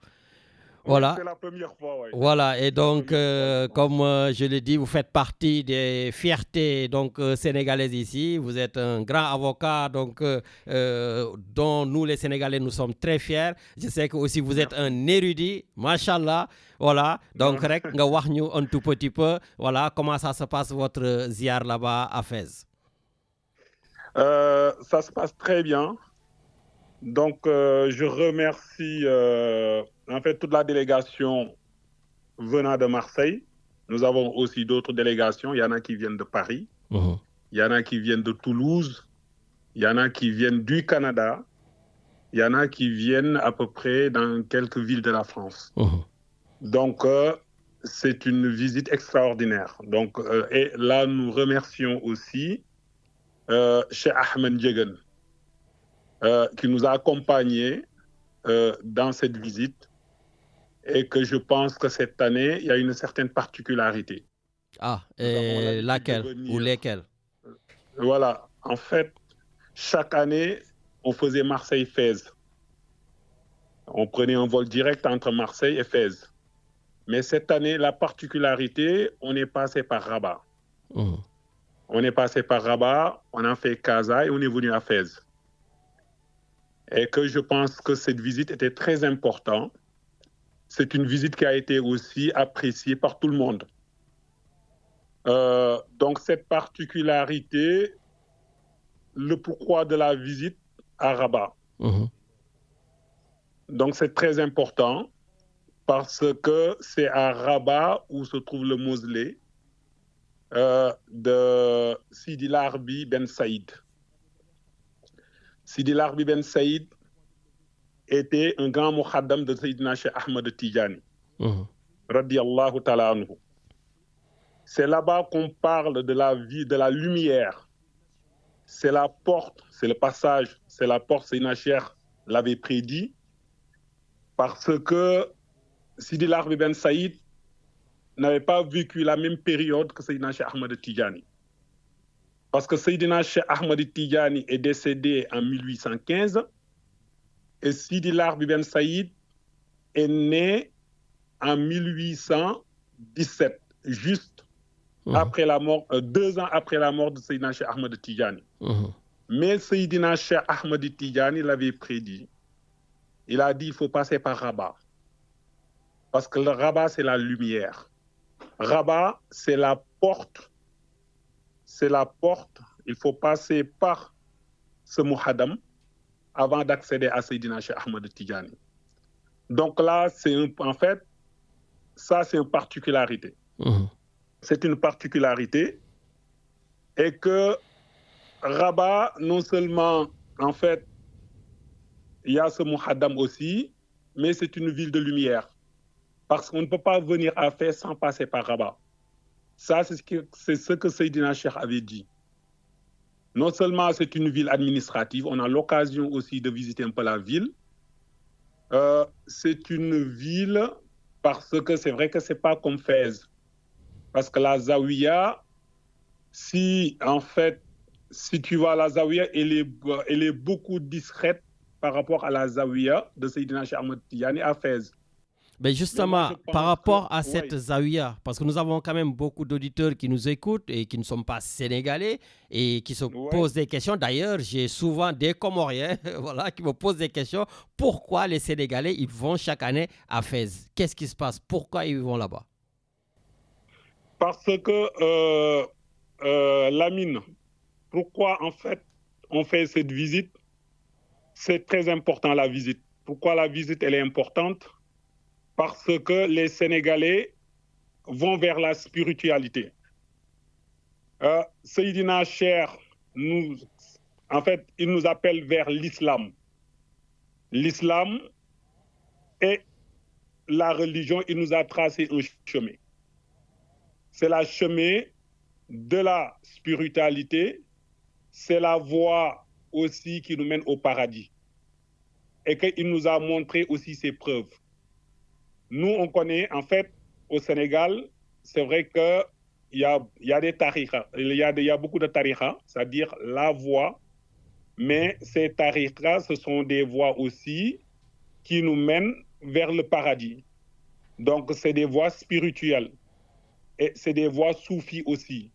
Voilà. C'est la première fois, oui. Voilà, et donc, comme je l'ai dit, vous faites partie des fiertés donc, sénégalaises ici. Vous êtes un grand avocat donc, dont nous, les Sénégalais, nous sommes très fiers. Je sais que aussi vous êtes un érudit, machallah. Voilà, donc, rek, nga wax ñu un tout petit peu, voilà, comment ça se passe votre ziar là-bas à Fès. Ça se passe très bien. Donc, je remercie en fait toute la délégation venant de Marseille. Nous avons aussi d'autres délégations. Il y en a qui viennent de Paris. Il y en a qui viennent de Toulouse. Il y en a qui viennent du Canada. Il y en a qui viennent à peu près dans quelques villes de la France. Donc, c'est une visite extraordinaire. Donc, et là, nous remercions aussi Cheikh Ahmed Djegan, qui nous a accompagnés dans cette visite et que je pense que cette année, il y a une certaine particularité. Ah, et laquelle ou lesquelles? Voilà, en fait, chaque année, on faisait Marseille-Fès. On prenait un vol direct entre Marseille et Fès. Mais cette année, la particularité, on est passé par Rabat. On est passé par Rabat, on a fait Casa et on est venu à Fès. Et que je pense que cette visite était très importante. C'est une visite qui a été aussi appréciée par tout le monde. Donc cette particularité, le pourquoi de la visite à Rabat. Donc c'est très important parce que c'est à Rabat où se trouve le mausolée de Sidi Larbi Ben Saïd. Sidi Larbi Ben Saïd était un grand mouhaddam de Sayyidina Cheikh Ahmed Tidjani. Radiyallahu ta'ala anhu. C'est là-bas qu'on parle de la vie, de la lumière. C'est la porte, c'est le passage, c'est la porte, Sayyidina Cheikh l'avait prédit, parce que Sidi Larbi Ben Saïd n'avait pas vécu la même période que Sayyidina Cheikh Ahmed Tidjani. Parce que Sayyidina Cheikh Ahmed Tidjani est décédé en 1815 et Sidi Larbi Ben Saïd est né en 1817, juste après la mort, 2 ans après la mort de Sayyidina Cheikh Ahmed Tidjani. Mais Sayyidina Cheikh Ahmed Tidjani l'avait prédit. Il a dit qu'il faut passer par Rabat. Parce que le Rabat, c'est la lumière. Rabat, c'est la porte. C'est la porte. Il faut passer par ce muhaddam avant d'accéder à Sayyidina Cheikh Ahmed Tidjani. Donc là, en fait, ça, c'est une particularité. C'est une particularité. Et que Rabat, non seulement, en fait, il y a ce muhaddam aussi, mais c'est une ville de lumière. Parce qu'on ne peut pas venir à Fès sans passer par Rabat. Ça, c'est ce que Sayyidina Cheikh avait dit. Non seulement c'est une ville administrative, on a l'occasion aussi de visiter un peu la ville. C'est une ville parce que c'est vrai que ce n'est pas comme Fès. Parce que la Zawiya, si tu vas à la Zawiya, elle est beaucoup discrète par rapport à la Zawiya de Sayyidina Cheikh Ahmed Tidjani à Fès. Mais justement, par rapport à cette Zawiya, parce que nous avons quand même beaucoup d'auditeurs qui nous écoutent et qui ne sont pas sénégalais et qui se posent des questions. D'ailleurs, j'ai souvent des Comoriens voilà, qui me posent des questions. Pourquoi les Sénégalais ils vont chaque année à Fès? Qu'est-ce qui se passe? Pourquoi ils vont là-bas? Parce que, Lamine, pourquoi en fait on fait cette visite, c'est très important la visite. Pourquoi la visite, elle est importante? Parce que les Sénégalais vont vers la spiritualité. Seydina Cheikh, en fait, il nous appelle vers l'islam. L'islam est la religion, il nous a tracé un chemin. C'est le chemin de la spiritualité, c'est la voie aussi qui nous mène au paradis. Et qu'il nous a montré aussi ses preuves. Nous, on connaît, en fait, au Sénégal, c'est vrai qu'il y a des tariqas, il y a beaucoup de tariqas, c'est-à-dire la voie, mais ces tariqas, ce sont des voies aussi qui nous mènent vers le paradis. Donc, c'est des voies spirituelles. Et c'est des voies soufis aussi.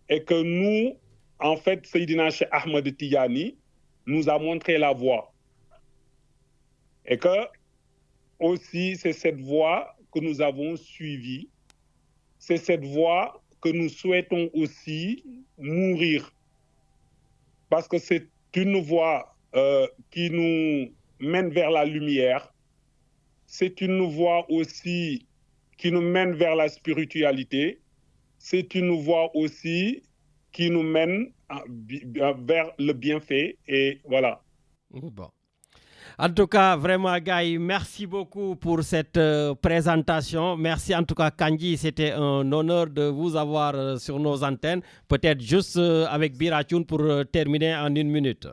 Et que nous, en fait, Seydina Cheikh Ahmed Tijani nous a montré la voie. Et que aussi, c'est cette voie que nous avons suivie. C'est cette voie que nous souhaitons aussi mourir. Parce que c'est une voie qui nous mène vers la lumière. C'est une voie aussi qui nous mène vers la spiritualité. C'est une voie aussi qui nous mène vers le bienfait. Et voilà. Bon. En tout cas, vraiment, Gaï, merci beaucoup pour cette présentation. Merci en tout cas, Kandji. C'était un honneur de vous avoir sur nos antennes. Peut-être juste avec Biratioun pour terminer en 1 minute.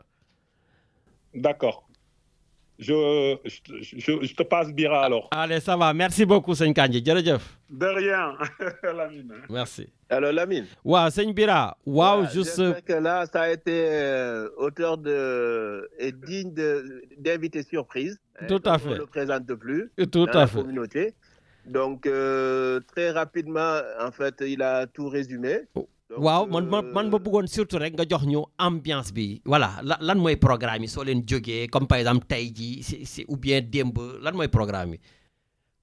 D'accord. Je te passe Bira alors. Allez, ça va. Merci beaucoup, Seigne Kandji. De rien, Lamine. Merci. Alors, Lamine. Wow, Seigne Bira. Wow, juste. J'espère que là, ça a été auteur et digne d'invité surprise. Tout à fait. On ne le présente plus. Tout à fait. Communauté. Donc, très rapidement, en fait, il a tout résumé. Waaw man ma bëggoon surtout rek nga jox ñu ambiance bi voilà lan mooy programme yi soo leen jógee comme par exemple tey jii c'est ou bien démb lan mooy programme yi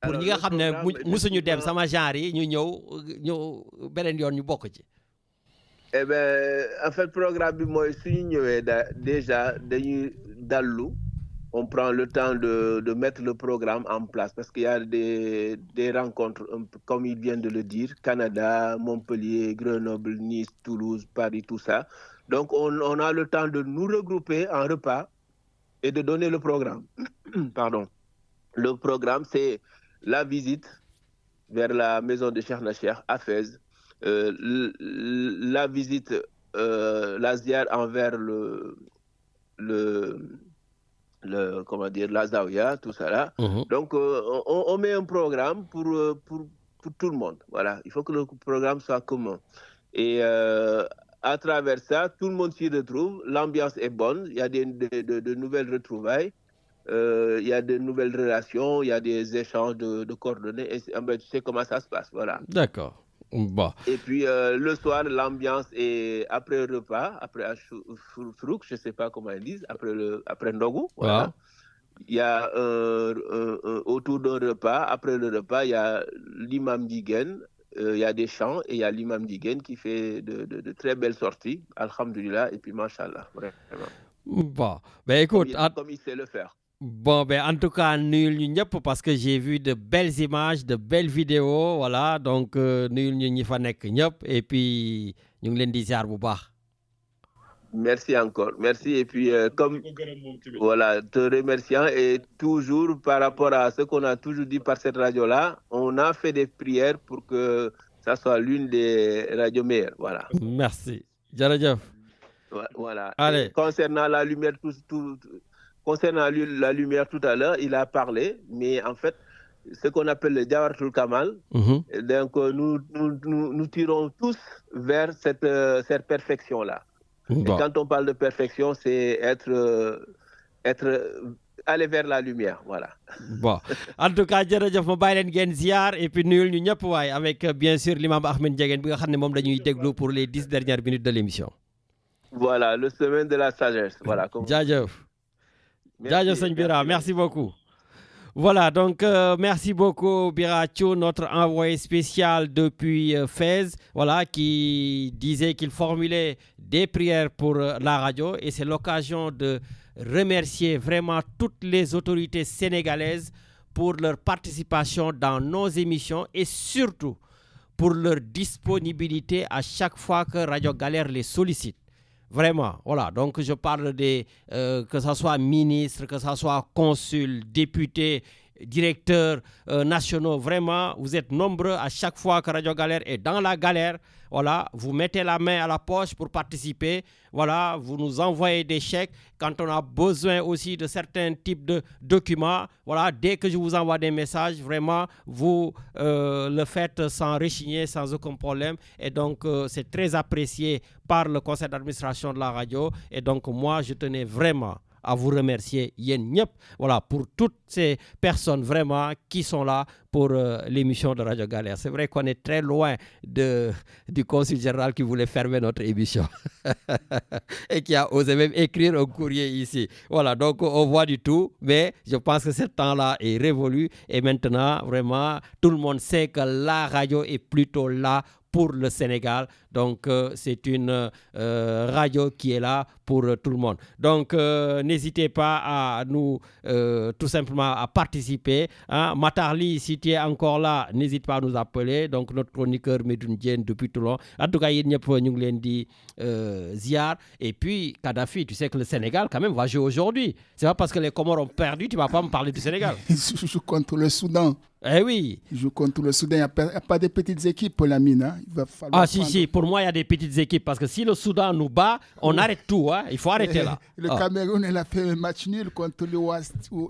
pour ñi nga xam ne musuñu dem sama genre yi ñu ñëw beneen yoon ñu bokk ci. Eh ben en fait programme bi mooy suñu ñëwee déjà dañuy dallu on prend le temps de mettre le programme en place parce qu'il y a des rencontres, comme il vient de le dire, Canada, Montpellier, Grenoble, Nice, Toulouse, Paris, tout ça. Donc, on a le temps de nous regrouper en repas et de donner le programme. Pardon. Le programme, c'est la visite vers la maison de Cheikh Nacher à Fès, la visite, la ziar envers comment dire, la Zawiya, tout ça là. Donc, on met un programme pour tout le monde. Voilà, il faut que le programme soit commun. Et à travers ça, tout le monde s'y retrouve. L'ambiance est bonne. Il y a de nouvelles retrouvailles. Il y a de nouvelles relations. Il y a des échanges de coordonnées. Et tu sais comment ça se passe. Voilà. D'accord. Bon. Et puis le soir, l'ambiance est après le repas, après Frouk, je ne sais pas comment ils disent, après Ndogu. Voilà. Il y a autour d'un repas, après le repas, il y a l'imam Digen, il y a des chants et il y a l'imam Digen qui fait de très belles sorties, alhamdulillah, et puis mashallah, vraiment. Bon, ben écoute, comme il sait le faire. Bon, ben en tout cas, nul ñu ñëpp parce que j'ai vu de belles images, de belles vidéos, voilà, donc nul ñu ñi fa nekk ñëpp et puis ñu ngi leen di ziar bu baax. Merci encore, merci et puis comme voilà, te remerciant et toujours par rapport à ce qu'on a toujours dit par cette radio-là, on a fait des prières pour que ça soit l'une des radios meilleures, voilà. Merci, jërëjëf. Voilà. Allez. Concernant la lumière, concernant la lumière tout à l'heure, il a parlé, mais en fait, ce qu'on appelle le Jawharatul Kamal, donc nous tirons tous vers cette perfection-là. Bon. Et quand on parle de perfection, c'est aller vers la lumière, voilà. Bon, en tout cas, jërëjëf ma bàyyi leen ngeen ziar et puis nuyul ñu ñëpp waay avec bien sûr l'imam Ahmed Ndiéguène bi nga xam ne moom dañuy déglu pour les 10 dernières minutes de l'émission. Voilà, le semaine de la sagesse, voilà. Jaajëf. Jaajëf sëñ Bira, merci beaucoup. Voilà, donc merci beaucoup Biracho, notre envoyé spécial depuis Fès, voilà, qui disait qu'il formulait des prières pour la radio et c'est l'occasion de remercier vraiment toutes les autorités sénégalaises pour leur participation dans nos émissions et surtout pour leur disponibilité à chaque fois que Radio Galère les sollicite. Vraiment, voilà. Donc, je parle des, que ce soit ministre, que ce soit consul, député, directeurs nationaux. Vraiment, vous êtes nombreux à chaque fois que Radio Galère est dans la galère. Voilà, vous mettez la main à la poche pour participer. Voilà, vous nous envoyez des chèques quand on a besoin aussi de certains types de documents. Voilà, dès que je vous envoie des messages, vraiment, vous le faites sans rechigner, sans aucun problème. Et donc, c'est très apprécié par le conseil d'administration de la radio. Et donc, moi, je tenais vraiment à vous remercier, voilà, pour toutes ces personnes vraiment qui sont là pour l'émission de Radio Galère. C'est vrai qu'on est très loin du consul général qui voulait fermer notre émission et qui a osé même écrire un courrier ici. Voilà, donc on voit du tout, mais je pense que ce temps-là est révolu et maintenant, vraiment, tout le monde sait que la radio est plutôt là pour le Sénégal. Donc, c'est une radio qui est là pour tout le monde. Donc, n'hésitez pas à nous, tout simplement, à participer. Hein. Matarli, si tu es encore là, n'hésite pas à nous appeler. Donc, notre chroniqueur Medoune Diène depuis Toulon. En tout cas, il n'y a pas de ziar. Et puis, Kadhafi, tu sais que le Sénégal, quand même, va jouer aujourd'hui. C'est pas parce que les Comores ont perdu, tu ne vas pas me parler du Sénégal. Ils jouent contre le Soudan. Eh oui. Ils jouent contre le Soudan. Il n'y a pas de petites équipes pour la mine. Hein. Il va falloir si. Pour moi, il y a des petites équipes. Parce que si le Soudan nous bat, on arrête tout. Hein. Il faut arrêter là. Le Cameroun, il a fait un match nul contre le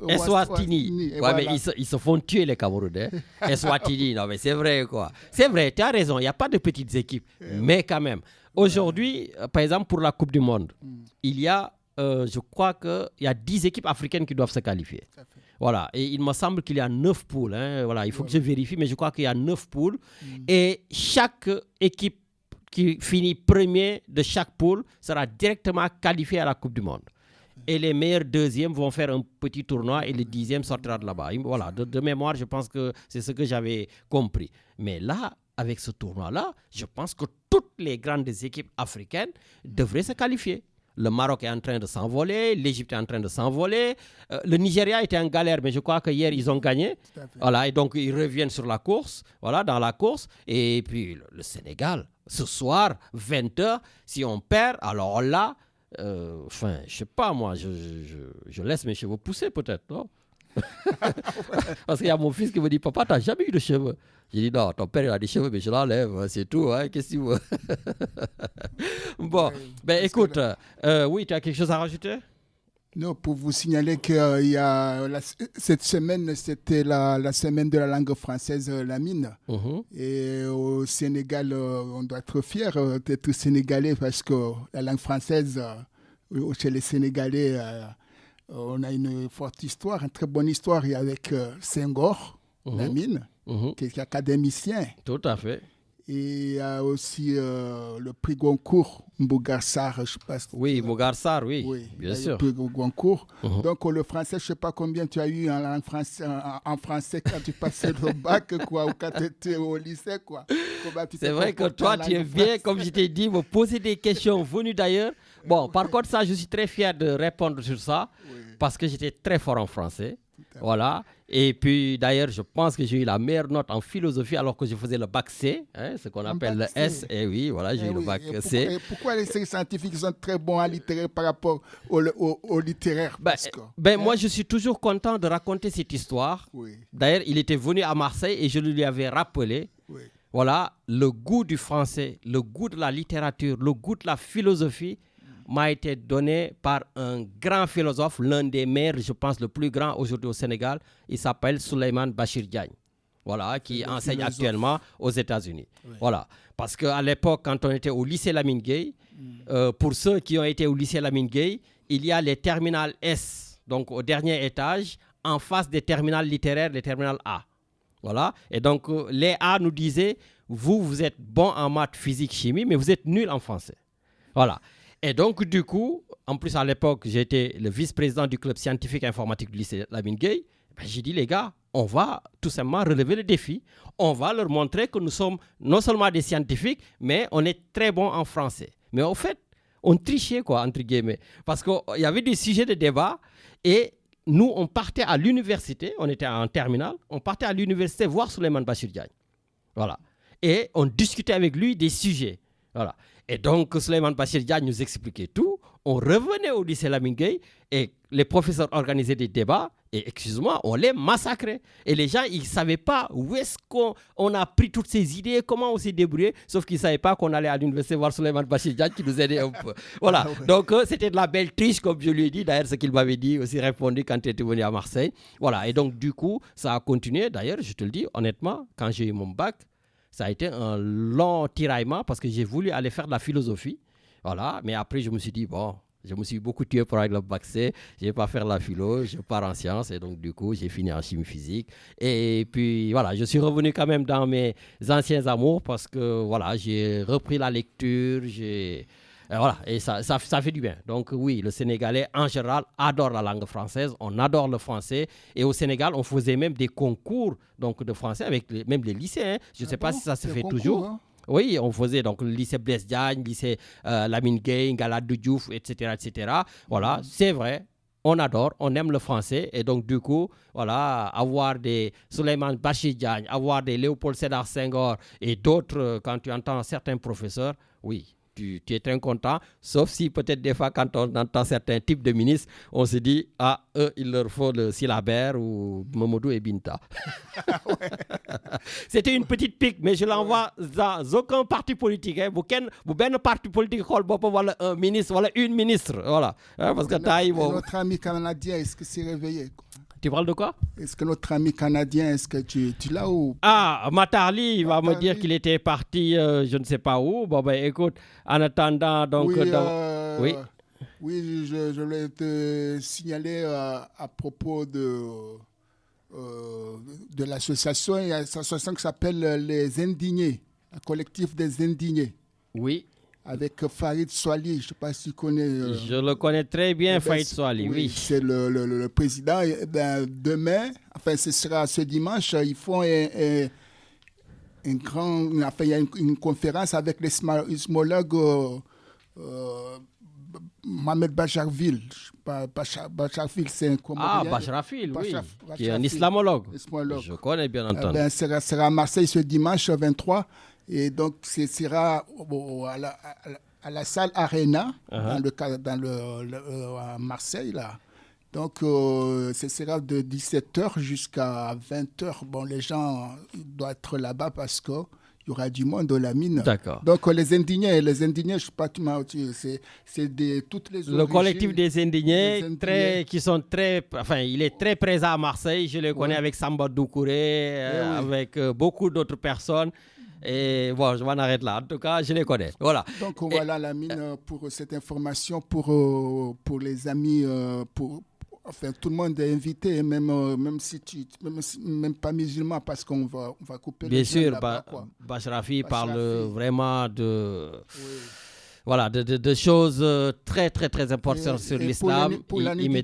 Eswatini. Ouais, voilà. Mais ils se font tuer, les Camerounais. Eswatini, non, mais c'est vrai, quoi. C'est vrai, tu as raison. Il n'y a pas de petites équipes. Mais quand même. Aujourd'hui, par exemple, pour la Coupe du Monde, il y a, je crois qu'il y a 10 équipes africaines qui doivent se qualifier. Voilà, et il me semble qu'il y a 9 poules. Hein. Voilà, il faut que je vérifie, mais je crois qu'il y a 9 poules. Et chaque équipe qui finit premier de chaque poule sera directement qualifiée à la Coupe du Monde. Et les meilleurs deuxièmes vont faire un petit tournoi et le 10e sortira de là-bas. Voilà, de mémoire, je pense que c'est ce que j'avais compris. Mais là, avec ce tournoi-là, je pense que toutes les grandes équipes africaines devraient se qualifier. Le Maroc est en train de s'envoler, l'Égypte est en train de s'envoler, le Nigeria était en galère, mais je crois que hier ils ont gagné. Voilà, et donc ils reviennent sur la course, voilà, dans la course. Et puis le Sénégal, ce soir, 20h, si on perd, alors là, je sais pas moi, je laisse mes cheveux pousser peut-être, non? Parce qu'il y a mon fils qui me dit, papa, t'as jamais eu de cheveux? J'ai dit, non, ton père il a des cheveux, mais je l'enlève, c'est tout, hein, qu'est-ce que tu veux? Bon, ben écoute, oui, tu as quelque chose à rajouter? Non, pour vous signaler que cette semaine, c'était la semaine de la langue française, la mine. Et au Sénégal, on doit être fiers d'être sénégalais parce que la langue française, chez les Sénégalais, on a une forte histoire, une très bonne histoire avec Senghor, la mine, qui est académicien. Tout à fait. Et il y a aussi le prix Goncourt, Mbougar Sarr, je ne sais pas. Oui, Mbougar Sarr, oui, bien sûr. Le prix Goncourt. Donc le français, je ne sais pas combien tu as eu en français quand tu passais le bac, quoi, ou quand tu étais au lycée, quoi. C'est vrai que toi, tu viens, comme je t'ai dit, me poser des questions venues d'ailleurs. Bon, par contre, ça, je suis très fier de répondre sur ça, parce que j'étais très fort en français. Voilà. Et puis d'ailleurs, je pense que j'ai eu la meilleure note en philosophie alors que je faisais le bac C, hein, ce qu'on appelle le S. Et oui, voilà, j'ai eu le bac C. Et pourquoi les scientifiques sont très bons à littéraire par rapport au littéraire? Moi, je suis toujours content de raconter cette histoire. D'ailleurs, il était venu à Marseille et je lui avais rappelé. Voilà, le goût du français, le goût de la littérature, le goût de la philosophie m'a été donné par un grand philosophe, l'un des meilleurs, je pense le plus grand aujourd'hui au Sénégal. Il s'appelle Souleymane Bachir Diagne, voilà, qui enseigne actuellement aux États-Unis. Voilà, parce qu'à l'époque, quand on était au lycée Lamine Gueye, pour ceux qui ont été au lycée Lamine Gueye, il y a les terminales S, donc au dernier étage, en face des terminales littéraires, les terminales A. Voilà, et donc les A nous disaient, vous êtes bon en maths, physique, chimie, mais vous êtes nul en français. Voilà. Et donc, du coup, en plus, à l'époque, j'étais le vice-président du club scientifique informatique du lycée Lamine Gueye. J'ai dit, les gars, on va tout simplement relever le défi. On va leur montrer que nous sommes non seulement des scientifiques, mais on est très bons en français. Mais au fait, on trichait, quoi, entre guillemets. Parce qu'il y avait des sujets de débat et nous, on partait à l'université, on était en terminale, on partait à l'université voir Souleymane Bachir Diagne. Voilà. Et on discutait avec lui des sujets. Voilà. Et donc, Souleymane Bachir Diagne nous expliquait tout. On revenait au lycée Lamine Gueye et les professeurs organisaient des débats et, excuse-moi, on les massacrait. Et les gens, ils ne savaient pas où est-ce qu'on a pris toutes ces idées, comment on s'est débrouillé, sauf qu'ils ne savaient pas qu'on allait à l'université voir Souleymane Bachir Diagne qui nous aidait un peu. Voilà. Donc, c'était de la belle triche, comme je lui ai dit. D'ailleurs, ce qu'il m'avait dit, aussi répondu quand il était venu à Marseille. Voilà. Et donc, du coup, ça a continué. D'ailleurs, je te le dis, honnêtement, quand j'ai eu mon bac, ça a été un long tiraillement parce que j'ai voulu aller faire de la philosophie. Voilà. Mais après, je me suis dit, bon, je me suis beaucoup tué pour avoir le bac C. Je ne vais pas faire la philo, je pars en sciences. Et donc, du coup, j'ai fini en chimie physique. Et puis, voilà, je suis revenu quand même dans mes anciens amours parce que, voilà, j'ai repris la lecture. Voilà, et ça fait du bien. Donc, oui, le Sénégalais, en général, adore la langue française. On adore le français. Et au Sénégal, on faisait même des concours donc, de français avec même les lycées. Hein. Je ne sais pas si ça se fait toujours. Hein? Oui, on faisait donc le lycée Blaise Diagne, le lycée Lamine Gueye, Galadou Diouf, etc., etc. Voilà, c'est vrai. On adore, on aime le français. Et donc, du coup, voilà, avoir des Souleymane Bachir Diagne, avoir des Léopold Sédar Senghor et d'autres, quand tu entends certains professeurs, oui, tu es très content. Sauf si peut-être des fois, quand on entend certains types de ministres, on se dit, ah, eux, il leur faut le syllabaire ou Mamadou et Binta. C'était une petite pique, mais je l'envoie dans aucun parti politique. Hein. Vous ben parti politique, voilà un ministre, voilà une ministre. Voilà. Hein, parce que notre ami canadien, est-ce que c'est réveillé? Tu parles de quoi? Est-ce que notre ami canadien, est-ce que tu l'as ou? Ah, Matarli, il va me dire qu'il était parti, je ne sais pas où. Bon, ben écoute, en attendant, donc... Oui, oui, je voulais te signaler à propos de l'association. Il y a une association qui s'appelle Les Indignés, le collectif des Indignés. Oui. Avec Farid Souali, je ne sais pas si tu connais. Je le connais très bien, Farid Souali, oui. C'est le président. Demain, enfin, ce sera ce dimanche, ils font il y a une conférence avec les sismologues Mohamed Bacharville. Bacharville, c'est un Comorien. Ah, Bacharville, oui, qui est un islamologue. Je connais bien entendu. Sera à Marseille ce dimanche 23. Et donc, ce sera à la salle Arena, à Marseille, là. Donc, ce sera de 17h jusqu'à 20h. Bon, les gens doivent être là-bas parce qu'il y aura du monde dans la mine. D'accord. Donc, les indignés, je ne sais pas, c'est de toutes les origines. Le collectif des indignés, qui sont très... Enfin, il est très présent à Marseille. Je le connais avec Samba Doucouré, avec beaucoup d'autres personnes. Et bon, je m'en arrête là. En tout cas, je les connais. Voilà. Donc, voilà la mine pour cette information, pour les amis, enfin, tout le monde est invité, même pas musulman, parce qu'on va couper bien les sûr, là-bas, Bachrafi parle vraiment de... Oui. Voilà, de choses très, très, très importantes sur l'islam. Pour la nuit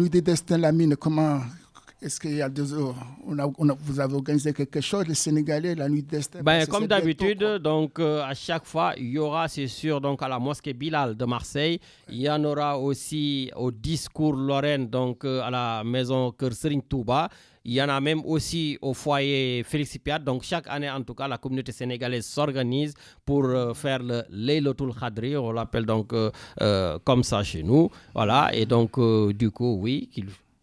des destins, la mine, comment... Est-ce qu'il y a vous avez organisé quelque chose, les Sénégalais, la nuit d'Est? Comme d'habitude, donc à chaque fois, il y aura, c'est sûr, donc à la mosquée Bilal de Marseille. Il y en aura aussi au discours Lorraine, donc à la maison Kër Serigne Touba. Il y en a même aussi au foyer Félix Piat. Donc chaque année, en tout cas, la communauté sénégalaise s'organise pour faire le Laylatul Khadri. On l'appelle donc comme ça chez nous. Voilà, et donc du coup, oui,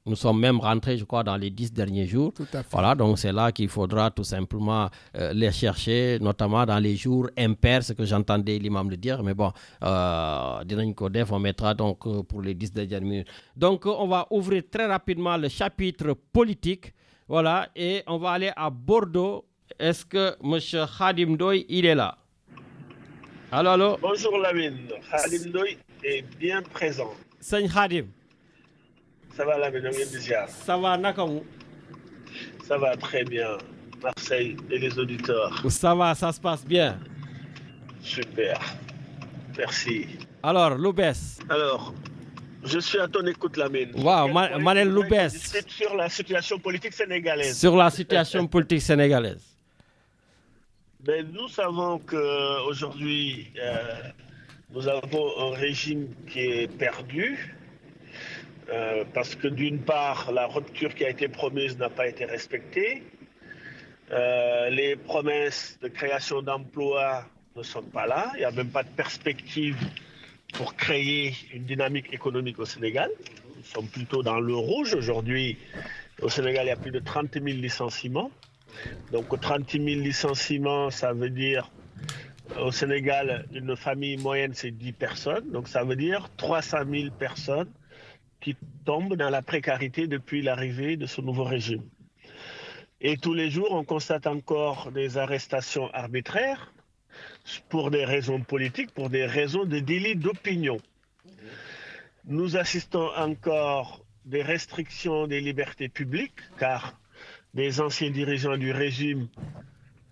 nous sommes même rentrés, je crois, dans les 10 derniers jours. Tout à fait. Voilà, donc c'est là qu'il faudra tout simplement les chercher, notamment dans les jours impairs, ce que j'entendais l'imam le dire. Mais bon, on mettra donc pour les 10 dernières minutes. Donc, on va ouvrir très rapidement le chapitre politique. Voilà, et on va aller à Bordeaux. Est-ce que M. Khadim Ndoye, il est là? Allô? Bonjour Lamine. Khadim Ndoye est bien présent. Seigne Khadim. Ça va Lamine, ça va, Nakamu? Ça va très bien. Marseille et les auditeurs. Ça va, ça se passe bien. Super. Merci. Alors, Loubès. Alors, Je suis à ton écoute, Lamine. Wow, Manel Loubès. Sur la situation politique sénégalaise. Sur la situation politique sénégalaise. Ben, nous savons qu'aujourd'hui, nous avons un régime qui est perdu. Parce que d'une part, la rupture qui a été promise n'a pas été respectée. Les promesses de création d'emplois ne sont pas là. Il n'y a même pas de perspective pour créer une dynamique économique au Sénégal. Nous sommes plutôt dans le rouge. Aujourd'hui, au Sénégal, il y a plus de 30 000 licenciements. Donc 30 000 licenciements, ça veut dire au Sénégal, une famille moyenne, c'est 10 personnes. Donc ça veut dire 300 000 personnes qui tombent dans la précarité depuis l'arrivée de ce nouveau régime. Et tous les jours, on constate encore des arrestations arbitraires pour des raisons politiques, pour des raisons de délit d'opinion. Nous assistons encore des restrictions des libertés publiques, car des anciens dirigeants du régime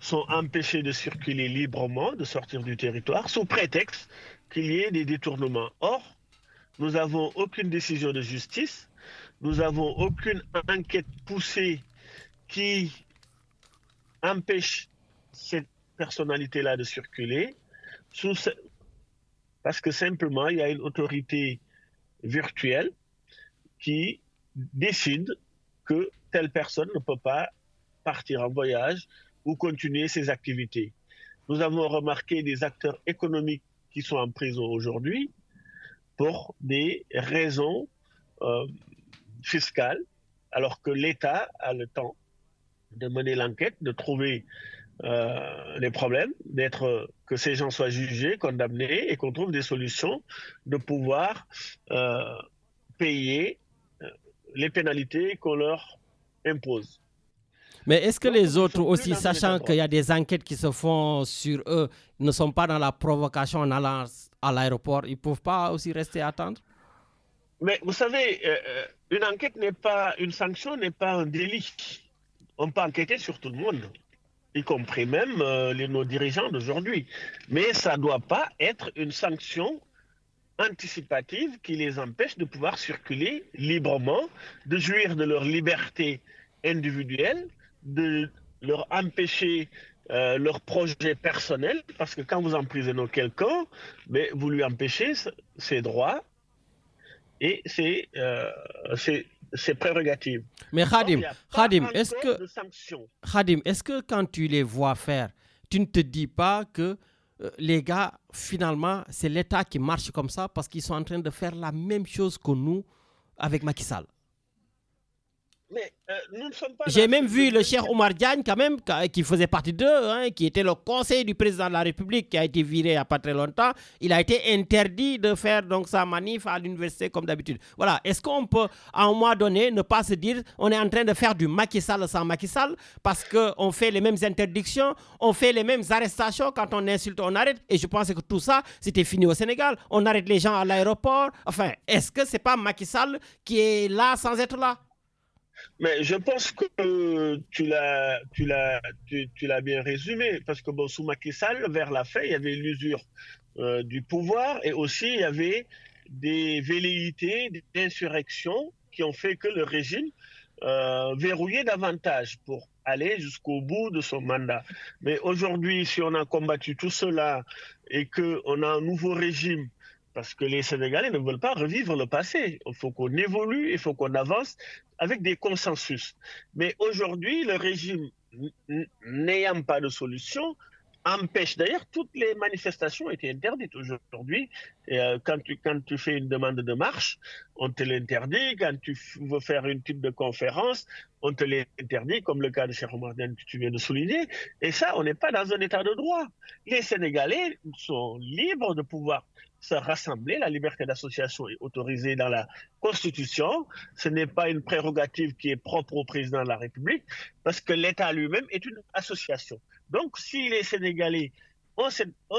sont empêchés de circuler librement, de sortir du territoire, sous prétexte qu'il y ait des détournements. Or, nous n'avons aucune décision de justice, nous n'avons aucune enquête poussée qui empêche cette personnalité-là de circuler, parce que simplement, il y a une autorité virtuelle qui décide que telle personne ne peut pas partir en voyage ou continuer ses activités. Nous avons remarqué des acteurs économiques qui sont en prison aujourd'hui pour des raisons fiscales, alors que l'État a le temps de mener l'enquête, de trouver les problèmes, que ces gens soient jugés, condamnés et qu'on trouve des solutions de pouvoir payer les pénalités qu'on leur impose. Mais est-ce que les autres aussi, sachant qu'il y a des enquêtes qui se font sur eux, ne sont pas dans la provocation en allant à l'aéroport? Ils ne peuvent pas aussi rester à attendre? Mais vous savez, une enquête n'est pas, une sanction n'est pas un délit. On peut enquêter sur tout le monde, y compris même nos dirigeants d'aujourd'hui. Mais ça ne doit pas être une sanction anticipative qui les empêche de pouvoir circuler librement, de jouir de leur liberté individuelle, de leur empêcher leur projet personnel, parce que quand vous emprisonnez quelqu'un, mais vous lui empêchez ses droits et ses prérogatives. Mais Khadim, est-ce que quand tu les vois faire, tu ne te dis pas que les gars, finalement, c'est l'État qui marche comme ça parce qu'ils sont en train de faire la même chose que nous avec Macky Sall? Mais nous ne sommes pas. J'ai même vu le Cheikh Oumar Diagne, quand même, qui faisait partie d'eux, qui était le conseiller du président de la République, qui a été viré il n'y a pas très longtemps. Il a été interdit de faire donc sa manif à l'université comme d'habitude. Voilà. Est-ce qu'on peut, à un moment donné, ne pas se dire on est en train de faire du Macky Sall sans Macky Sall parce qu'on fait les mêmes interdictions, on fait les mêmes arrestations, quand on insulte, on arrête. Et je pense que tout ça, c'était fini au Sénégal. On arrête les gens à l'aéroport. Enfin, est-ce que ce n'est pas Macky Sall qui est là sans être là? Mais je pense que tu l'as bien résumé, parce que bon, sous Macky Sall, vers la fin, il y avait l'usure du pouvoir et aussi il y avait des velléités d'insurrection qui ont fait que le régime verrouillait davantage pour aller jusqu'au bout de son mandat. Mais aujourd'hui, si on a combattu tout cela et qu'on a un nouveau régime, parce que les Sénégalais ne veulent pas revivre le passé. Il faut qu'on évolue, il faut qu'on avance avec des consensus. Mais aujourd'hui, le régime, n'ayant pas de solution, empêche. D'ailleurs, toutes les manifestations étaient interdites aujourd'hui. Quand tu fais une demande de marche, on te l'interdit. Quand tu veux faire une type de conférence, on te l'interdit, comme le cas de Cheikh Oumar Diagne que tu viens de souligner. Et ça, on n'est pas dans un état de droit. Les Sénégalais sont libres de pouvoir se rassembler. La liberté d'association est autorisée dans la Constitution. Ce n'est pas une prérogative qui est propre au président de la République, parce que l'État lui-même est une association. Donc, si les Sénégalais ont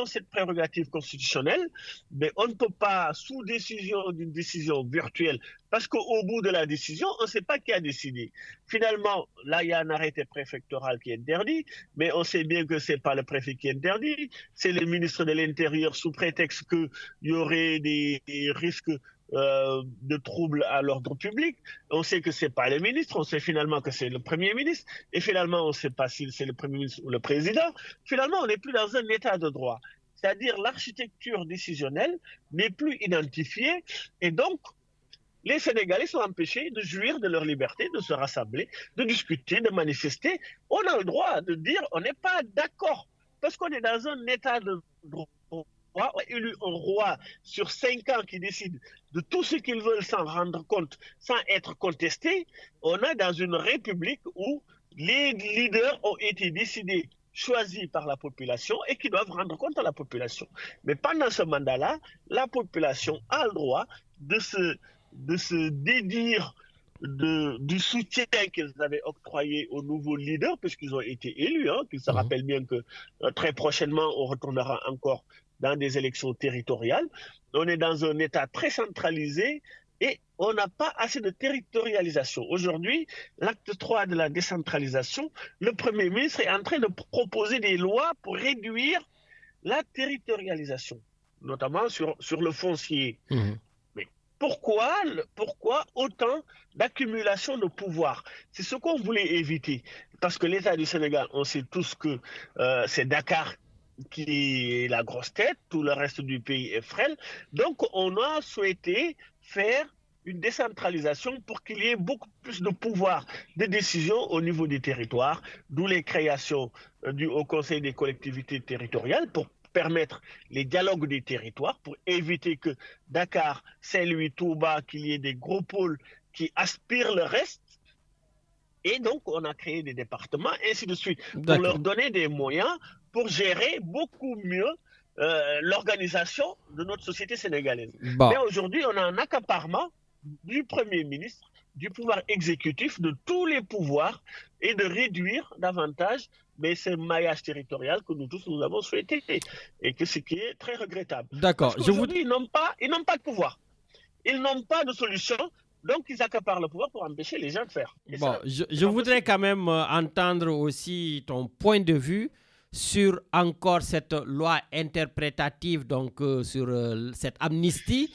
cette prérogative constitutionnelle, mais on ne peut pas, sous décision d'une décision virtuelle, parce qu'au bout de la décision, on ne sait pas qui a décidé. Finalement, là, il y a un arrêté préfectoral qui est interdit, mais on sait bien que ce n'est pas le préfet qui est interdit, c'est le ministre de l'Intérieur, sous prétexte qu'il y aurait des risques de troubles à l'ordre public. On sait que c'est pas le ministre, on sait finalement que c'est le Premier ministre, et finalement on ne sait pas si c'est le Premier ministre ou le Président. Finalement, on n'est plus dans un état de droit. C'est-à-dire l'architecture décisionnelle n'est plus identifiée, et donc les Sénégalais sont empêchés de jouir de leur liberté, de se rassembler, de discuter, de manifester. On a le droit de dire on n'est pas d'accord, parce qu'on est dans un état de droit. On a élu un roi sur 5 ans qui décide de tout ce qu'ils veulent sans rendre compte, sans être contesté. On est dans une république où les leaders ont été décidés, choisis par la population et qui doivent rendre compte à la population. Mais pendant ce mandat-là, la population a le droit de se dédire du soutien qu'ils avaient octroyé aux nouveaux leaders, puisqu'ils ont été élus, qu'ils se rappellent bien que très prochainement, on retournera encore dans des élections territoriales. On est dans un État très centralisé et on n'a pas assez de territorialisation. Aujourd'hui, l'acte 3 de la décentralisation, le Premier ministre est en train de proposer des lois pour réduire la territorialisation, notamment sur le foncier. Mais pourquoi autant d'accumulation de pouvoir? C'est ce qu'on voulait éviter. Parce que l'État du Sénégal, on sait tous que c'est Dakar qui est la grosse tête, tout le reste du pays est frêle. Donc, on a souhaité faire une décentralisation pour qu'il y ait beaucoup plus de pouvoir de décision au niveau des territoires, d'où les créations du Haut Conseil des collectivités territoriales pour permettre les dialogues des territoires, pour éviter que Dakar, Saint-Louis, Touba, qu'il y ait des gros pôles qui aspirent le reste. Et donc, on a créé des départements, ainsi de suite, pour leur donner des moyens pour gérer beaucoup mieux l'organisation de notre société sénégalaise. Mais aujourd'hui, on a un accaparement du Premier ministre, du pouvoir exécutif, de tous les pouvoirs, et de réduire davantage ce maillage territorial que nous tous nous avons souhaité, et que ce qui est très regrettable. D'accord. Aujourd'hui, ils n'ont pas de pouvoir. Ils n'ont pas de solution. Donc, ils accaparent le pouvoir pour empêcher les gens de faire. Je voudrais quand même entendre aussi ton point de vue sur encore cette loi interprétative, donc sur cette amnistie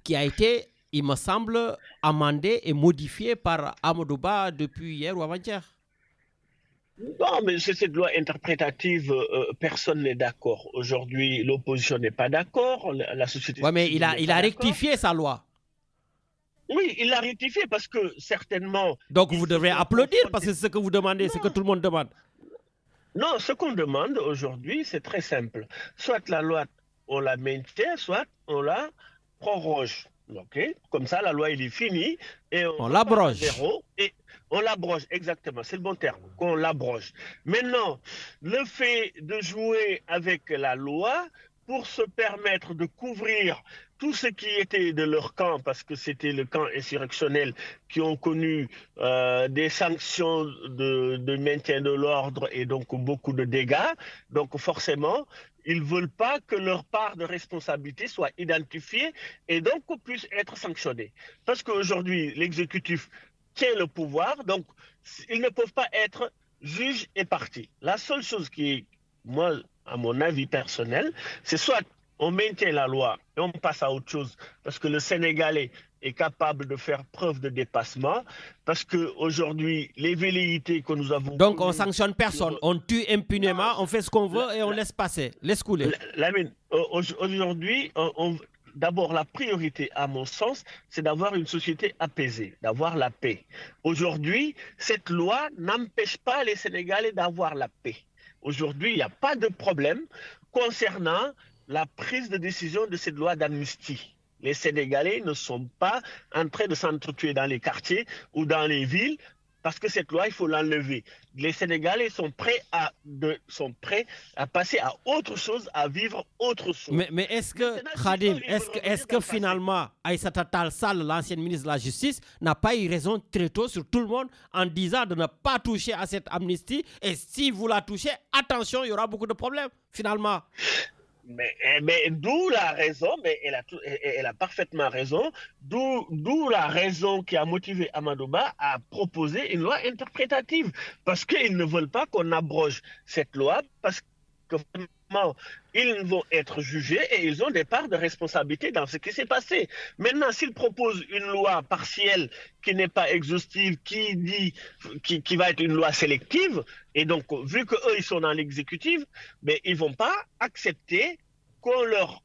qui a été, il me semble, amendée et modifiée par Amadou Ba depuis hier ou avant-hier. Non, mais c'est cette loi interprétative, personne n'est d'accord. Aujourd'hui, l'opposition n'est pas d'accord, la société... Oui, mais il a rectifié sa loi. Oui, il l'a rectifié parce que certainement... Donc vous devrez applaudir parce que c'est ce que vous demandez, c'est ce que tout le monde demande. Non, ce qu'on demande aujourd'hui, c'est très simple. Soit la loi, on la maintient, soit on la proroge. Okay? Comme ça, la loi, il est finie. Et on l'abroge. Et on l'abroge, exactement, c'est le bon terme, qu'on l'abroge. Maintenant, le fait de jouer avec la loi pour se permettre de couvrir tout ce qui était de leur camp, parce que c'était le camp insurrectionnel qui ont connu des sanctions de maintien de l'ordre et donc beaucoup de dégâts. Donc forcément, ils ne veulent pas que leur part de responsabilité soit identifiée et donc puisse être sanctionnée. Parce qu'aujourd'hui, l'exécutif tient le pouvoir, donc ils ne peuvent pas être juges et parties. La seule chose qui est, moi, à mon avis personnel, c'est soit on maintient la loi et on passe à autre chose, parce que le Sénégalais est capable de faire preuve de dépassement, parce qu'aujourd'hui, les velléités que nous avons... Donc on ne sanctionne personne, on tue impunément, on fait ce qu'on veut et on laisse passer, laisse couler. Aujourd'hui, d'abord, la priorité, à mon sens, c'est d'avoir une société apaisée, d'avoir la paix. Aujourd'hui, cette loi n'empêche pas les Sénégalais d'avoir la paix. Aujourd'hui, il n'y a pas de problème concernant la prise de décision de cette loi d'amnistie. Les Sénégalais ne sont pas en train de s'entretuer dans les quartiers ou dans les villes parce que cette loi, il faut l'enlever. Les Sénégalais sont prêts à passer à autre chose, à vivre autre chose. Mais est-ce que, Khadim, est-ce que finalement, Aïssata Tall Sall, l'ancienne ministre de la Justice, n'a pas eu raison très tôt sur tout le monde en disant de ne pas toucher à cette amnistie, et si vous la touchez, attention, il y aura beaucoup de problèmes, finalement. Mais d'où la raison, mais elle a parfaitement raison, d'où la raison qui a motivé Amadou Ba à proposer une loi interprétative. Parce qu'ils ne veulent pas qu'on abroge cette loi, parce que vraiment, ils vont être jugés et ils ont des parts de responsabilité dans ce qui s'est passé. Maintenant, s'ils proposent une loi partielle qui n'est pas exhaustive, qui va être une loi sélective, et donc, vu qu'eux, ils sont dans l'exécutif, mais ils ne vont pas accepter qu'on leur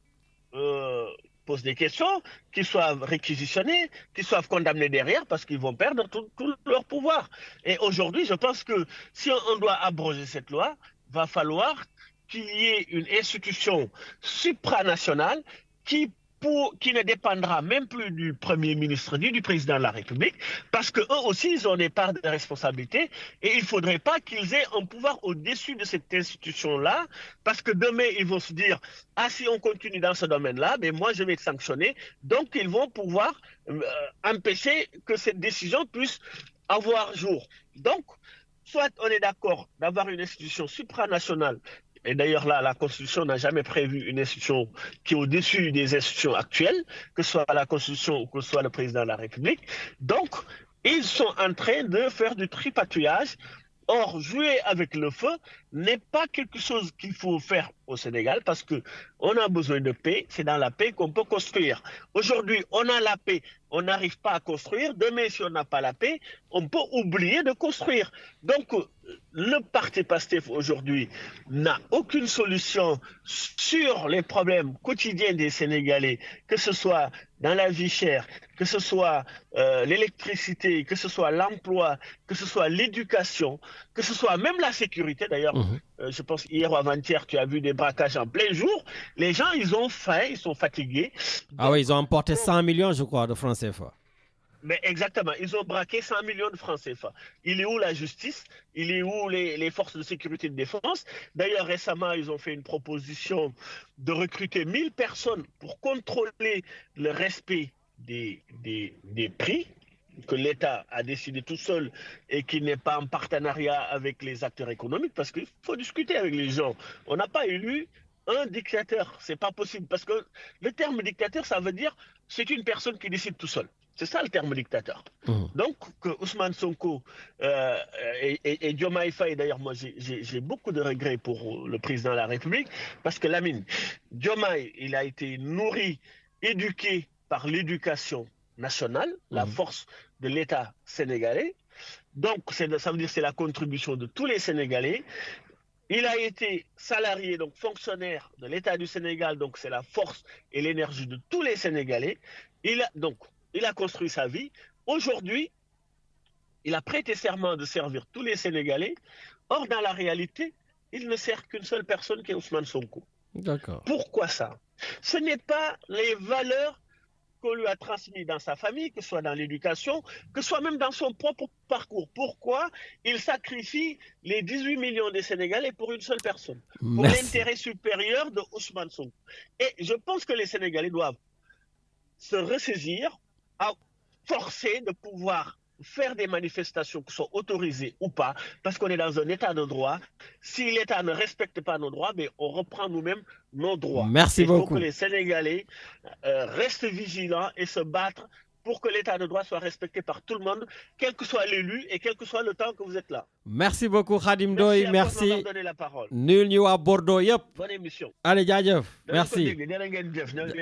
pose des questions, qu'ils soient réquisitionnés, qu'ils soient condamnés derrière parce qu'ils vont perdre tout leur pouvoir. Et aujourd'hui, je pense que si on doit abroger cette loi, il va falloir qu'il y ait une institution supranationale qui ne dépendra même plus du Premier ministre ni du Président de la République, parce qu'eux aussi, ils ont des parts de responsabilité et il ne faudrait pas qu'ils aient un pouvoir au-dessus de cette institution-là, parce que demain, ils vont se dire « Ah, si on continue dans ce domaine-là, mais moi, je vais être sanctionné. » Donc, ils vont pouvoir empêcher que cette décision puisse avoir jour. Donc, soit on est d'accord d'avoir une institution supranationale. Et d'ailleurs, là, la Constitution n'a jamais prévu une institution qui est au-dessus des institutions actuelles, que ce soit la Constitution ou que ce soit le président de la République. Donc, ils sont en train de faire du tripatouillage. Or, jouer avec le feu n'est pas quelque chose qu'il faut faire au Sénégal parce qu'on a besoin de paix. C'est dans la paix qu'on peut construire. Aujourd'hui, on a la paix, on n'arrive pas à construire. Demain, si on n'a pas la paix, on peut oublier de construire. Donc, le parti PASTEF aujourd'hui n'a aucune solution sur les problèmes quotidiens des Sénégalais, que ce soit dans la vie chère, que ce soit l'électricité, que ce soit l'emploi, que ce soit l'éducation, que ce soit même la sécurité. D'ailleurs, je pense hier ou avant-hier, tu as vu des braquages en plein jour. Les gens, ils ont faim, ils sont fatigués. Ah oui, ils ont emporté 100 millions, je crois, de francs CFA. Mais exactement, ils ont braqué 100 millions de francs CFA. Il est où la justice? Il est où les forces de sécurité et de défense? D'ailleurs, récemment, ils ont fait une proposition de recruter 1000 personnes pour contrôler le respect des prix que l'État a décidé tout seul et qui n'est pas en partenariat avec les acteurs économiques, parce qu'il faut discuter avec les gens. On n'a pas élu un dictateur, c'est pas possible, parce que le terme dictateur, ça veut dire c'est une personne qui décide tout seul. C'est ça le terme dictateur. Donc, que Ousmane Sonko et Diomaye Faye, d'ailleurs, moi, j'ai beaucoup de regrets pour le président de la République, parce que Lamine, Diomaye, il a été nourri, éduqué par l'éducation nationale, la force de l'État sénégalais. Donc, ça veut dire que c'est la contribution de tous les Sénégalais. Il a été salarié, donc fonctionnaire de l'État du Sénégal, donc c'est la force et l'énergie de tous les Sénégalais. Il a construit sa vie. Aujourd'hui, il a prêté serment de servir tous les Sénégalais. Or, dans la réalité, il ne sert qu'une seule personne qui est Ousmane Sonko. D'accord. Pourquoi ça? Ce n'est pas les valeurs qu'on lui a transmises dans sa famille, que ce soit dans l'éducation, que ce soit même dans son propre parcours. Pourquoi il sacrifie les 18 millions de Sénégalais pour une seule personne? Pour l'intérêt supérieur de Ousmane Sonko. Et je pense que les Sénégalais doivent se ressaisir, à forcer de pouvoir faire des manifestations qui sont autorisées ou pas, parce qu'on est dans un état de droit. Si l'État ne respecte pas nos droits, mais on reprend nous-mêmes nos droits. Merci beaucoup. Il faut que les Sénégalais restent vigilants et se battent pour que l'état de droit soit respecté par tout le monde, quel que soit l'élu et quel que soit le temps que vous êtes là. Merci beaucoup Khadim Ndoye, merci. Merci donné la parole. Nul ñu à Bordeaux yep. Bonne émission. Allez, jaajëf. Merci.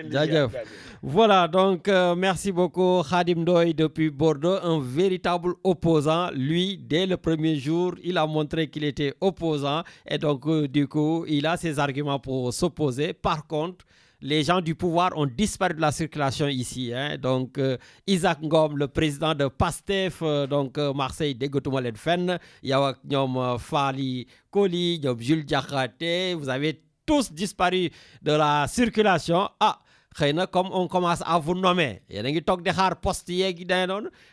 Jaajëf. Voilà, donc merci beaucoup Khadim Ndoye depuis Bordeaux, un véritable opposant. Lui, dès le premier jour, il a montré qu'il était opposant et donc du coup, il a ses arguments pour s'opposer. Par contre, les gens du pouvoir ont disparu de la circulation ici. Hein. Donc, Isaac Ngom, le président de PASTEF, donc Marseille, dégotuma len fenn. Yaw ak ñom Fally Koli, ñom Jules Diakhaté, vous avez tous disparu de la circulation. Ah, comme on commence à vous nommer.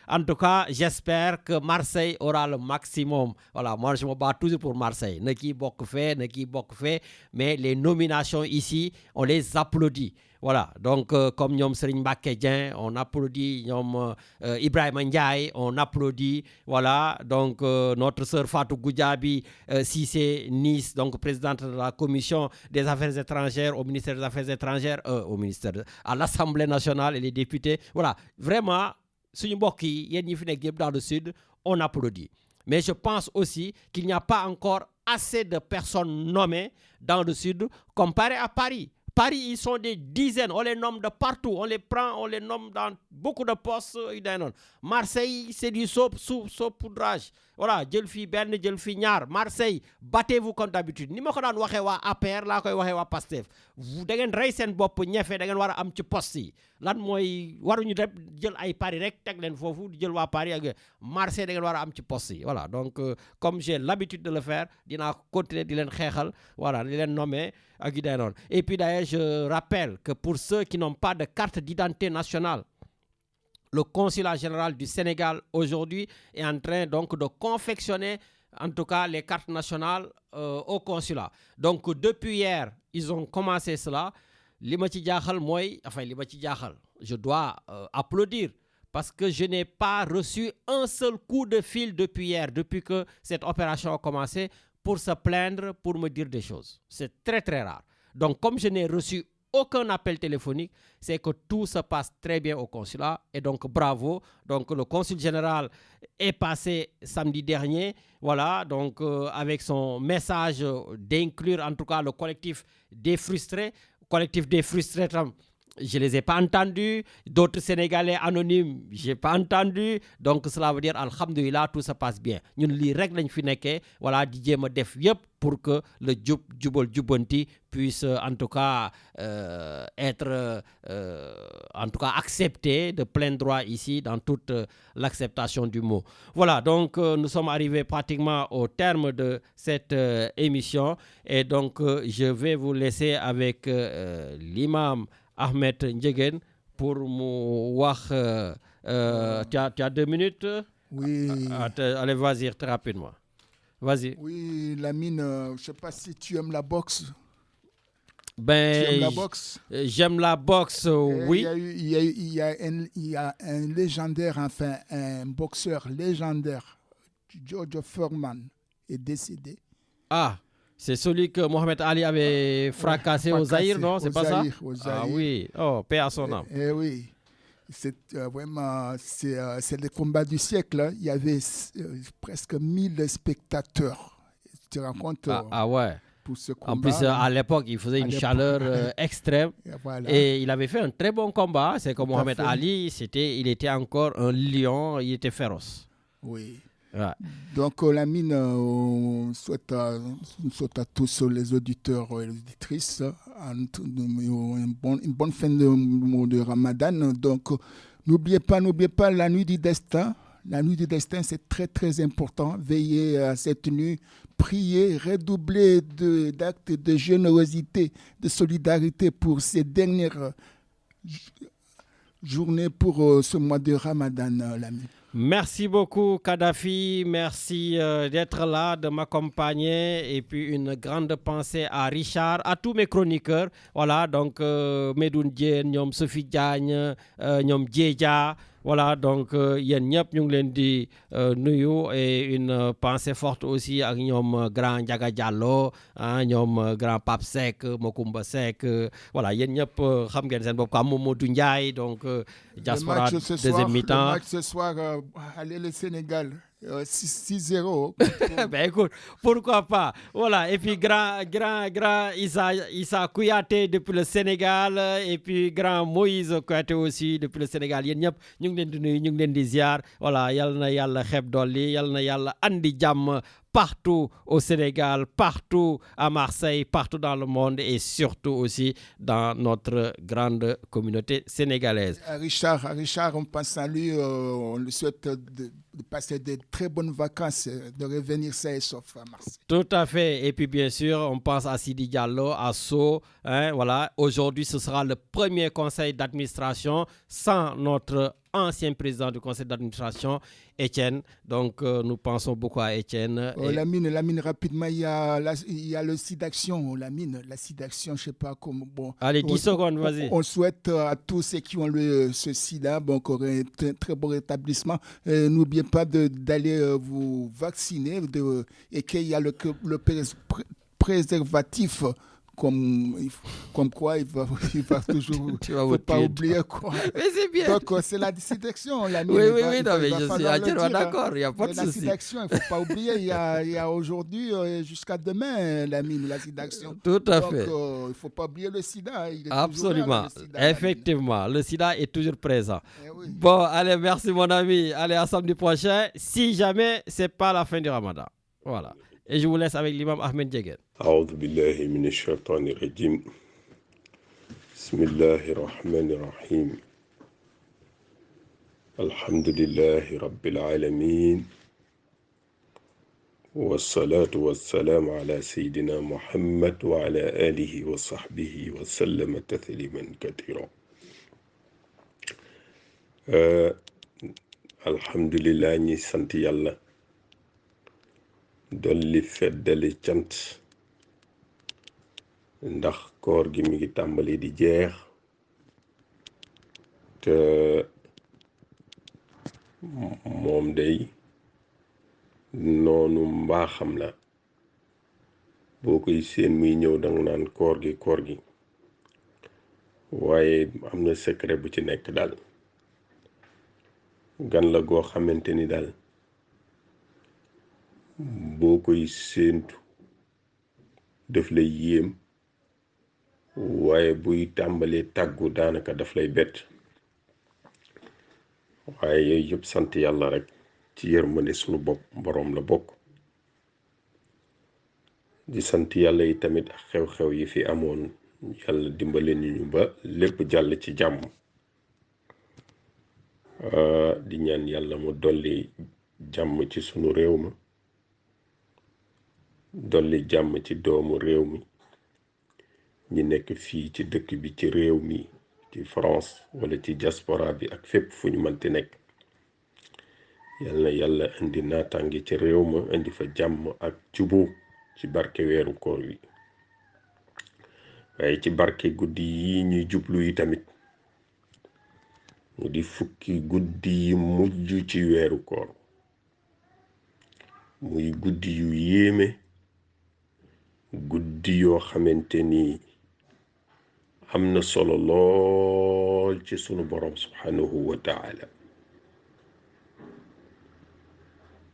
En tout cas, j'espère que Marseille aura le maximum. Voilà, moi je me bats toujours pour Marseille. Ne qui bok fait, mais les nominations ici, on les applaudit. Voilà, donc comme Nyom Serigne Mbacké Dieng, on applaudit Nyom Ibrahima Ndiaye, on applaudit. Voilà, donc notre sœur Fatou Goudiaby, Cissé Nice, donc présidente de la commission des affaires étrangères au ministère des affaires étrangères, à l'Assemblée nationale et les députés. Voilà, vraiment, suñu mbokk yi yéen ñi fi nekk yëpp dans le sud, on applaudit. Mais je pense aussi qu'il n'y a pas encore assez de personnes nommées dans le sud comparé à Paris. Paris, ils sont des dizaines, on les nomme de partout, on les prend, on les nomme dans beaucoup de postes. Marseille, c'est du saupoudrage. Voilà, jël fi ben, jël fi ñaar. Marseille, battez-vous comme d'habitude. Ni ma ko daan waxee waa APR laa koy waxee waa Pastef. Vous da ngeen rey seen bopp ñefe, da ngeen war a am ci poste yi. Lan mooy waruñu def jël ay Paris rek teg leen foofu jël waa Paris ak Marseille da ngeen war a am ci poste yi. Voilà, donc comme j'ai l'habitude de le faire, dinaa continuer di leen xeexal, voilà, di leen nommer ak yu day noonu. Et puis d'ailleurs, je rappelle que pour ceux qui n'ont pas de carte d'identité nationale, le consulat général du Sénégal aujourd'hui est en train donc de confectionner en tout cas les cartes nationales au consulat. Donc depuis hier, ils ont commencé cela. Li ma ci jaaxal mooy, enfin li ma ci jaaxal, je dois applaudir parce que je n'ai pas reçu un seul coup de fil depuis hier, depuis que cette opération a commencé, pour se plaindre, pour me dire des choses. C'est très très rare. Donc comme je n'ai reçu aucun appel téléphonique, c'est que tout se passe très bien au consulat et donc bravo. Donc le consul général est passé samedi dernier, voilà, donc avec son message d'inclure en tout cas le collectif des frustrés. Collectif des frustrés, je ne les ai pas entendus. D'autres Sénégalais anonymes, je n'ai pas entendu. Donc cela veut dire, alhamdoulilah, tout se passe bien. Nous les règles voilà, DJ me def yep pour que le Jubol Jubanti puisse en tout cas être en tout cas accepté de plein droit ici dans toute l'acceptation du mot. Voilà, donc nous sommes arrivés pratiquement au terme de cette émission et donc je vais vous laisser avec l'imam Ahmed Ndiéguène pour me wax. Tu as 2 minutes? Oui. Allez, vas-y, très rapidement. Vas-y. Oui, Lamine, je ne sais pas si tu aimes la boxe. Ben, tu aimes la boxe? J'aime la boxe, oui. Il y a un légendaire, enfin, un boxeur légendaire, George Foreman, est décédé. Ah, c'est celui que Mohamed Ali avait fracassé au Zaïre, non? C'est pas ça? Ah oui, oh, paix à son âme. Oui, c'est vraiment, c'est le combat du siècle. Hein. Il y avait presque 1000 spectateurs. Tu te rends compte? Ah ouais. Pour ce combat. En plus, à l'époque, il faisait une chaleur extrême. Voilà. Et il avait fait un très bon combat. C'est comme Mohamed Ali, il était encore un lion, il était féroce. Oui. Ouais. Donc, Lamine, on souhaite à tous les auditeurs et les auditrices une bonne fin de Ramadan. Donc, n'oubliez pas la nuit du destin. La nuit du destin, c'est très, très important. Veillez à cette nuit, priez, redoublez d'actes de générosité, de solidarité pour ces dernières journées, pour ce mois de Ramadan, Lamine. Merci beaucoup, Kadhafi. Merci d'être là, de m'accompagner. Et puis, une grande pensée à Richard, à tous mes chroniqueurs. Voilà, donc, Medoun Dien, Nyom Sophie Diagne, Nyom Djeja. Voilà, donc, yéen ñëpp ñu ngi leen di nuyu et une pensée forte aussi ak ñoom grand Ndiaga Diallo, ñoom grand Pape Seck, Mokumba Seck, voilà, yéen ñëpp xam ngeen seen bopp quoi, Mamadou Ndiaye, donc diaspora deuxième mi-temps. Le match ce soir, allez le Sénégal. 6-0. Ben écoute, pourquoi pas. Voilà, et puis grand Issa Kouyaté depuis le Sénégal, et puis grand Moïse Kouyaté aussi depuis le Sénégal. Yéen ñëpp ñu ngi leen di nuyu, ñu ngi leen di ziar. Voilà, yal na yàlla xeeb dolli, yal na yàlla andi jàmm partout au Sénégal, partout à Marseille, partout dans le monde et surtout aussi dans notre grande communauté sénégalaise. Richard, on pense à lui, on lui souhaite de passer de très bonnes vacances, de revenir sain et sauf à Marseille. Tout à fait. Et puis bien sûr, on pense à Sidi Diallo, à So. Hein, voilà. Aujourd'hui, ce sera le premier conseil d'administration sans notre ancien président du conseil d'administration, Étienne. Donc, nous pensons beaucoup à Étienne. Lamine, rapidement, il y a le SIDAction, la SIDAction, je ne sais pas comment. Bon, allez, 10 secondes, vas-y. On souhaite à tous ceux qui ont ce SIDA, bon, un très bon rétablissement. N'oubliez pas d'aller vous vacciner et qu'il y a le préservatif comme quoi il va toujours. Tu vas faut pas oublier quoi. Mais c'est bien. Donc c'est la séduction. Oui, non, mais je suis entièrement d'accord. Il n'y a pas de souci. La séduction, il ne faut pas oublier. Il y a aujourd'hui jusqu'à demain la séduction. Tout à fait. Donc il ne faut pas oublier le sida. Il est absolument. Toujours là, le sida, effectivement, le sida est toujours présent. Oui. Bon, allez, merci mon ami. Allez, à samedi prochain. Si jamais ce n'est pas la fin du Ramadan. Voilà. Et je vous laisse avec l'imam Ahmed Djeguen. أعوذ بالله من الشيطان الرجيم بسم الله الرحمن الرحيم الحمد لله رب العالمين والصلاة والسلام على سيدنا محمد وعلى آله وصحبه وسلم تسليما كثيرا الحمد لله ñi sant Yàlla dolli feddali cant ndax koor gi mi ngi tàmbali di jeex te moom day noonu mbaaxam la boo koy seen muy ñëw danga naan koor gi waaye am na secret bu ci nekk daal gan la goo xamante ni daal boo koy séentu daf lay yéem waaye buy tàmbalee tàggu daanaka daf lay bett waaye yooyu yëpp sant yàlla rek ci yërmande sunu bopp boroom la bokk di sant yàlla yi tamit ak xew-xew yi fi amoon yàlla dimbale ñu ba lépp jàll ci jàmm di ñaan yàlla mu dolli jàmm ci sunu réew ma dolli jàmm ci doomu réew mi ñi nekk fii ci dëkk bi ci réew mi ci France wala ci diaspora bi ak fépp fu ñu mënti nekk yàlla indi naataange ci réew ma indi fa jàmm ak juboo ci barke weeru koor wi waaye ci barke guddi yi ñuy jublu yi tamit mu di fukki guddi yi mujj ci weeru koor muy guddi yu yéeme guddi yoo xamante ni am na solo lool ci sunu borom subhanahu wa ta'ala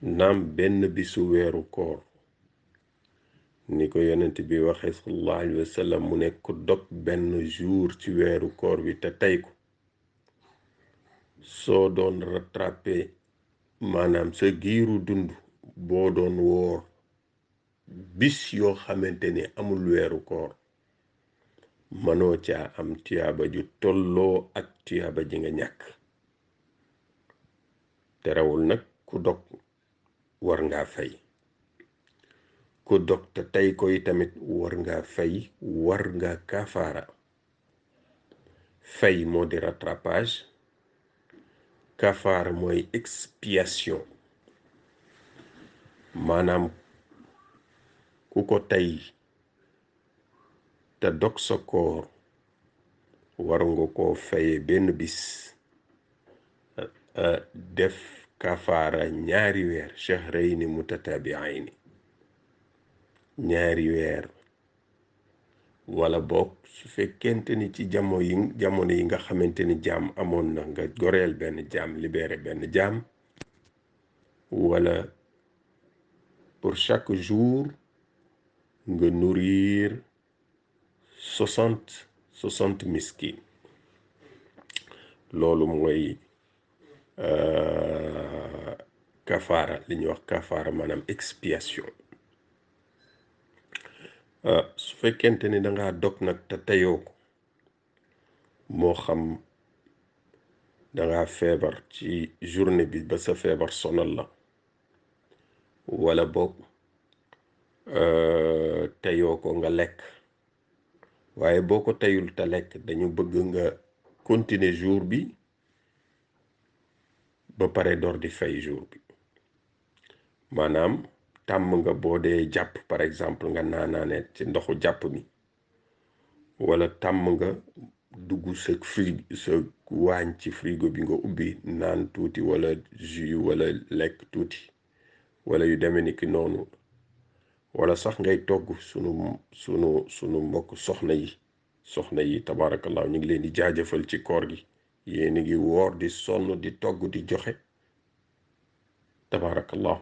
naam benn bisu weeru koor ni ko yonent bi waxee sallallahu alayhi wa sallam mu nekk ku dog benn jour ci weeru koor bi te tey ko soo doon rattrapé maanaam sa giiru dund boo doon woor bis yoo xamante ni amul weeru koor mënoo caa am tiyaaba ju tolloo ak tiyaaba ji nga ñàkk terewul nag ku dog war ngaa fay ku dog te tey koy tamit war ngaa fay war ngaa kafaara fay moo di rattrapage kafaara mooy expiation maanaam ku ko tey te dog sa koor war nga koo faye benn bis def kafaara ñaari weer shahrayni mutatabi'ayni ñaari weer wala boog su fekkente ni ci jamono yi nga xamante ni jaam amoon na nga goreel benn jaam libéré benn jaam wala pour chaque jour nga nourrir 60 miskin loolu mooy kafaara li ñuy wax kafaara maanaam expiation su fekkente ni dangaa dog nag te teyoo ko moo xam dangaa feebar ci journée bi ba sa feebar sonal la wala boog teyoo ko nga lekk waaye boo ko teyul te lekk dañu bëgg nga continuer jour bi ba pare door di fay jour bi maanaam tàmm nga boo dee jàpp par exemple nga naanaane ci ndoxu jàpp mi wala tàmm nga dugg sa waañ ci frigo bi nga ubbi naan tuuti wala jus wala lekk tuuti wala yu demee ni ki noonu wala sax ngay togg sunu mbokk soxna yi tabarakallah ñu ngi leen di jaajëfal ci koor gi yéen a ngi woor di sonn di togg di joxe tabarakallah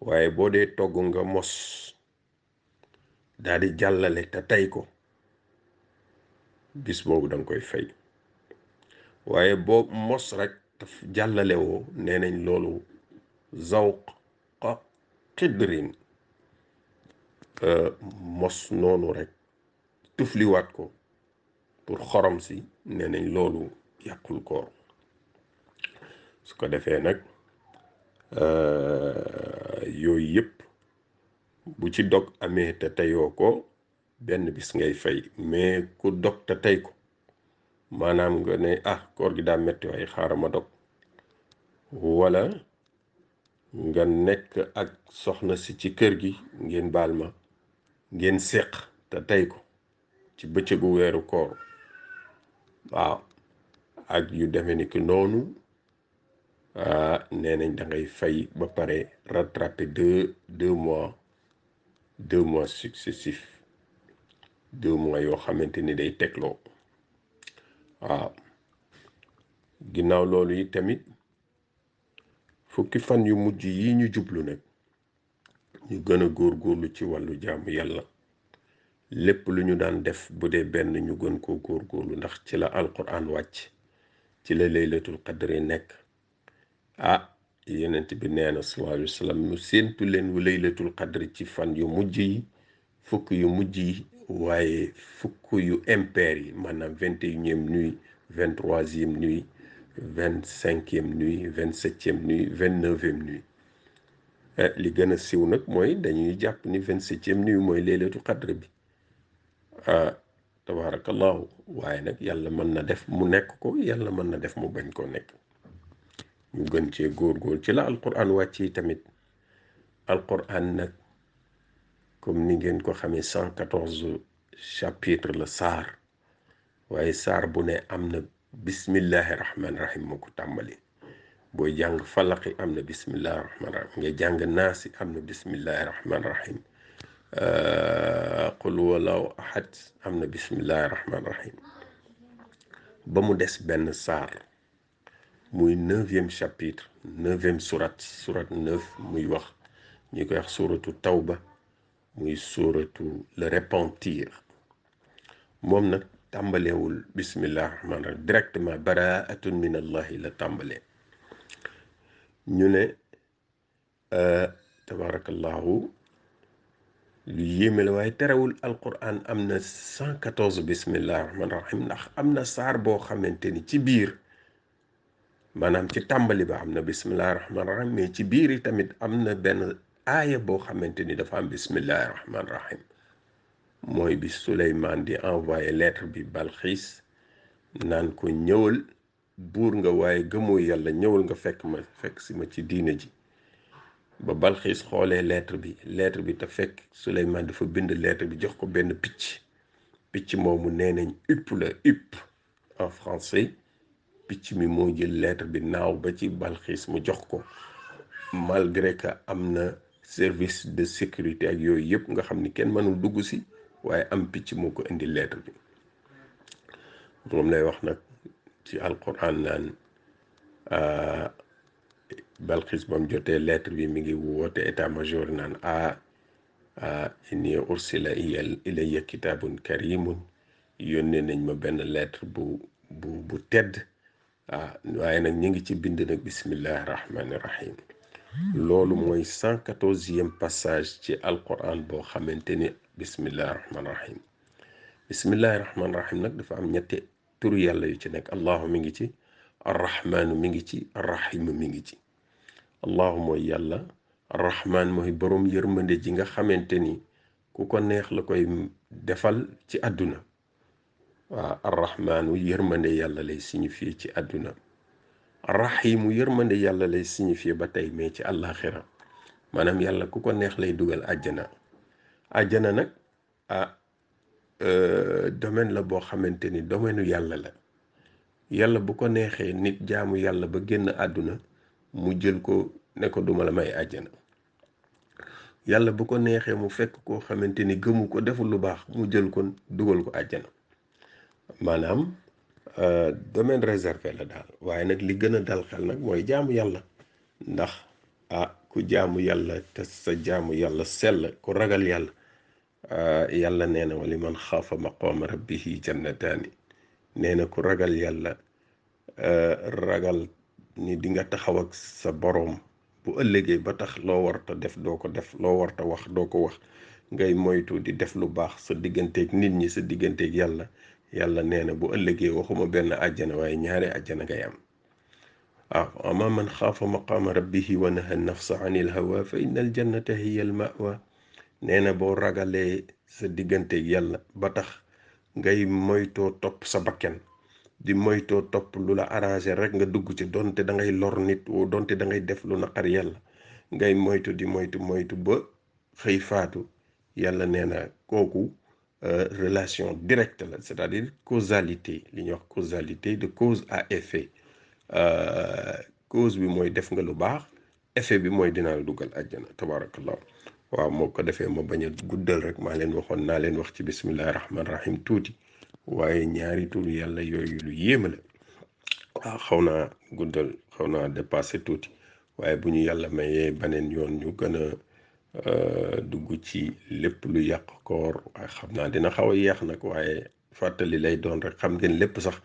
waaye boo dee togg nga mos daal di jàllale te tey ko bis boobu danga koy fay waaye boo mos rek daf jàllale woo nee nañ loolu zawqa xidrin mos noonu rek tufliwaat ko pour xorom si nee nañ loolu yàqul koor su ko defee nag yooyu yëpp bu ci dog amee te teyoo ko benn bis ngay fay mais ku dog te tey ko maanaam nga ne koor gi daa metti waaye xaaral ma dog wala nga nekk ak soxna si ci kër gi ngeen baal ma ngeen séq te tey ko ci bëccëgu weeru koor waaw ak yu demee ni ki noonu nee nañ da ngay fay ba pare rattraper deux mois successifs 2 mois yoo xamante ni day tegloo waaw ginnaaw loolu yi tamit fukki fan yu mujj yi ñu jublu nag ñu gën a góorgóorlu ci wàllu jaamu yàlla lépp lu ñu daan def bu dee benn ñu gën koo góorgóorlu ndax ci la alquran wàcc ci la laylatul qadri nekk yonent bi nee na sallallahu alayhi wa sallam ñu séentu leen wu laylatul qadri ci fan yu mujj yi fukk yu mujj yi waaye fukk yu impair yi maanaam 21e nuit 23e nuit 25e nuit 27e nuit 29e nuit li gën a siw nag mooy dañuy jàpp ni 27e nuit mooy laylatul qadri bi tabarakallahu waaye nag yàlla mën na def mu nekk ko yàlla mën na def mu bañ koo nekk ñu gën cee góorgóor ci la alquran wàcc tamit alquran nag comme ni ngeen ko xamee 114 chapitre la saar waaye saar bu ne am na bismillahi rahmaani rahim moo ko tàmbali booy jàng falaqi am na bismillahi rahmaani rahim nga jàng naasi am na bismillahi rahmaani rahim qul wallahu ahad am na bismillahi rahmaani rahim ba mu des benn saar muy 9e chapitre 9e surat 9 muy wax ñu koy wax suratu tawba muy suratu le repentir moom nag tàmbalewul bismillah rahmaan rahim directement baraatun min allahi la tàmbalee ñu ne tabarakallahu lu yéeme la waaye terewul alquran am na 114 bismillah rahmaan rahim ndax am na saar boo xamante ni ci biir maanaam ci tàmbali ba am na bismillahi rahmaani rahim mais ci biir yi tamit am na benn aaya boo xamante ni dafa am bismillahi rahmaani rahim mooy bi Suleymaan di envoyé lettre bi Balxiis naan ko ñëwal buur nga waaye gëmoo yàlla ñëwal nga fekk si ma ci diine ji ba Balxiis xoolee lettre bi te fekk Suleymaan dafa bind lettre bi jox ko benn picc moomu nee nañ upp la upp en français picc mi moo jël lettre bi naaw ba ci Balxiis mu jox ko malgré que am na service de sécurité ak yooyu yëpp nga xam ni kenn mënul dugg si waaye am picc moo ko indi lettre bi moom lay wax nag ci alquran naan Balxiis ba mu jotee lettre bi mi ngi woote état major naan inni ursila ilayya kitaabun karimun yónnee nañ ma benn lettre bu tedd waaye nag ñu ngi ci bind nag bismillahi rahmaani rahim loolu mooy 114e passage ci alquran boo xamante ni bismillahi rahmaani rahim bismillahi rahmaani rahim nag dafa am ñetti turu yàlla yu ci nekk allahu mi ngi ci arrahmaanu mi ngi ci arrahimu mi ngi ci allahu mooy yàlla arrahmaan mooy borom yërmande ji nga xamante ni ku ko neex la koy defal ci àdduna waaw arrahmaanu yërmande yàlla lay signifier ci àdduna arrahimu yërmande yàlla lay signifier ba tey mais ci àllaaxira maanaam yàlla ku ko neex lay dugal àjjana nag domaine la boo xamante ni domaine yàlla la yàlla bu ko neexee nit jaamu yàlla ba génn àdduna mu jël ko ne ko duma la may àjjana yàlla bu ko neexee mu fekk koo xamante ni gëmu ko deful lu baax mu jël ko dugal ko àjjana maanaam domaine réservé la daal waaye nag li gën a dal xel nag mooy jaamu yàlla ndax ku jaamu yàlla te sa jaamu yàlla sell ku ragal yàlla yàlla nee na wali man xaafa maqaama rabbihi jannataani nee na ku ragal yàlla ragal ni di nga taxaw ak sa boroom bu ëllëgee ba tax loo warta def doo ko def loo warta wax doo ko wax ngay moytu di def lu baax sa digganteeg nit ñi sa digganteeg yàlla yàlla nee na bu ëllëgee waxuma benn àjjana waaye ñaari àjjana ngay am ama man xaafa maqaama rabbihi wa naha nafsa anil hawa fa inna al jannata hiya al mawa nee na boo ragalee sa digganteeg yàlla ba tax ngay moytoo topp sa bakken di moytoo topp lu la arrangé rek nga dugg ci donte da ngay lor nit donte da ngay def lu naqar yàlla ngay moytu di moytu ba xëy faatu yàlla nee na kooku relation directe la c'est-à-dire causalité li ñuy wax causalité de cause à effet cause bi mooy def nga lu baax effet bi mooy dinaa la dugal àjjana tabarakallah waaw moo ko defee ma bañ a guddal rek maa leen waxoon naa leen wax ci bismillahi rahmaani rahim tuuti waaye ñaari turu yàlla yooyu lu yéema la waaw xaw naa guddal xaw naa dépassé tuuti waaye bu ñu yàlla mayee beneen yoon ñu gën a dugg ci lépp lu yàq koor waaye xam naa dina xaw a yeex nag waaye fàttali lay doon rek xam ngeen lépp sax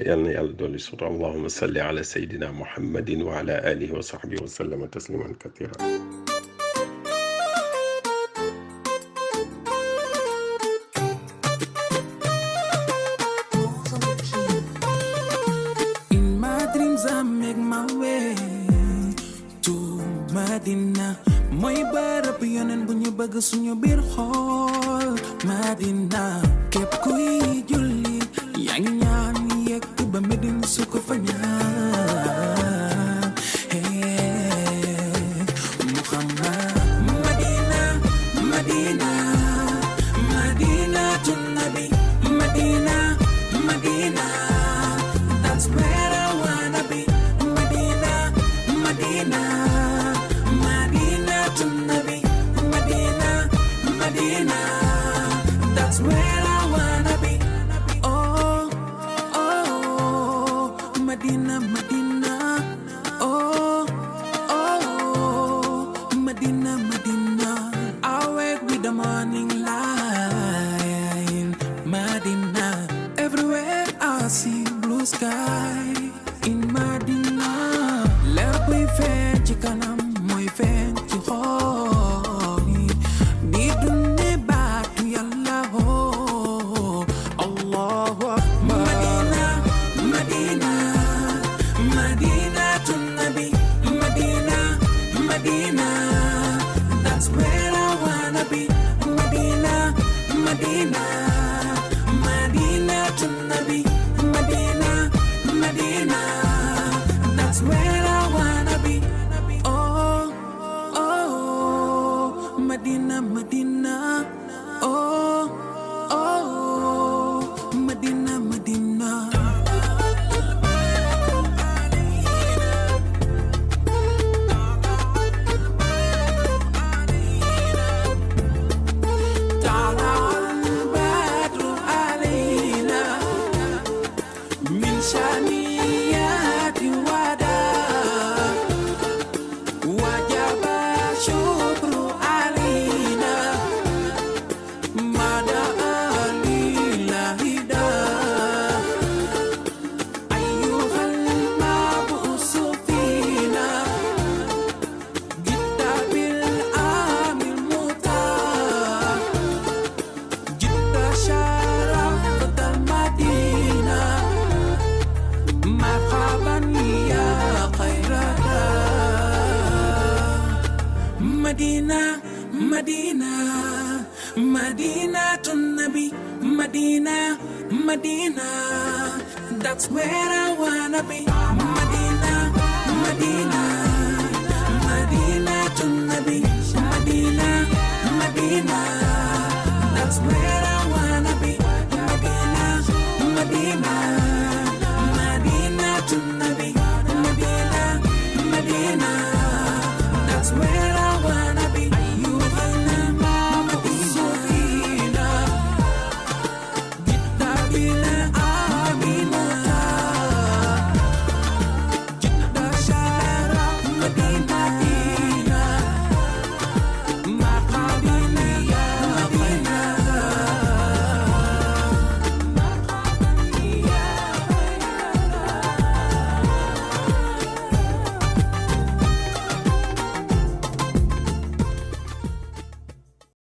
yal na yàlla dolli sutura allahumma salli ala sayyidina muhammadin wa ala alihi wa sahbihi wa sallama tasliman kathira mooy bërëb yonen bu ñu bëgg suñu biir xool Madina képp kuy julli yaa ngi ñaan yegg ba Medine su ko fa ñaan Muhammad Madina Madina Madina tun nabi Madina Madina that's where I wanna be Madina Madina Medina, that's where I wanna be. Oh, oh, Medina, Medina. Oh, oh, Medina, Medina. I wake with the morning light. Medina, everywhere I see blue sky. In Medina, let me fetch chikanam, my fetch home. Medina, Medina, oh, oh, Medina, Medina. Tala al-badru alayna min shaniyati wada wajaba shukru Medina, Medina, Medina tun nabi Medina, Medina, that's where I wanna be Medina, Medina.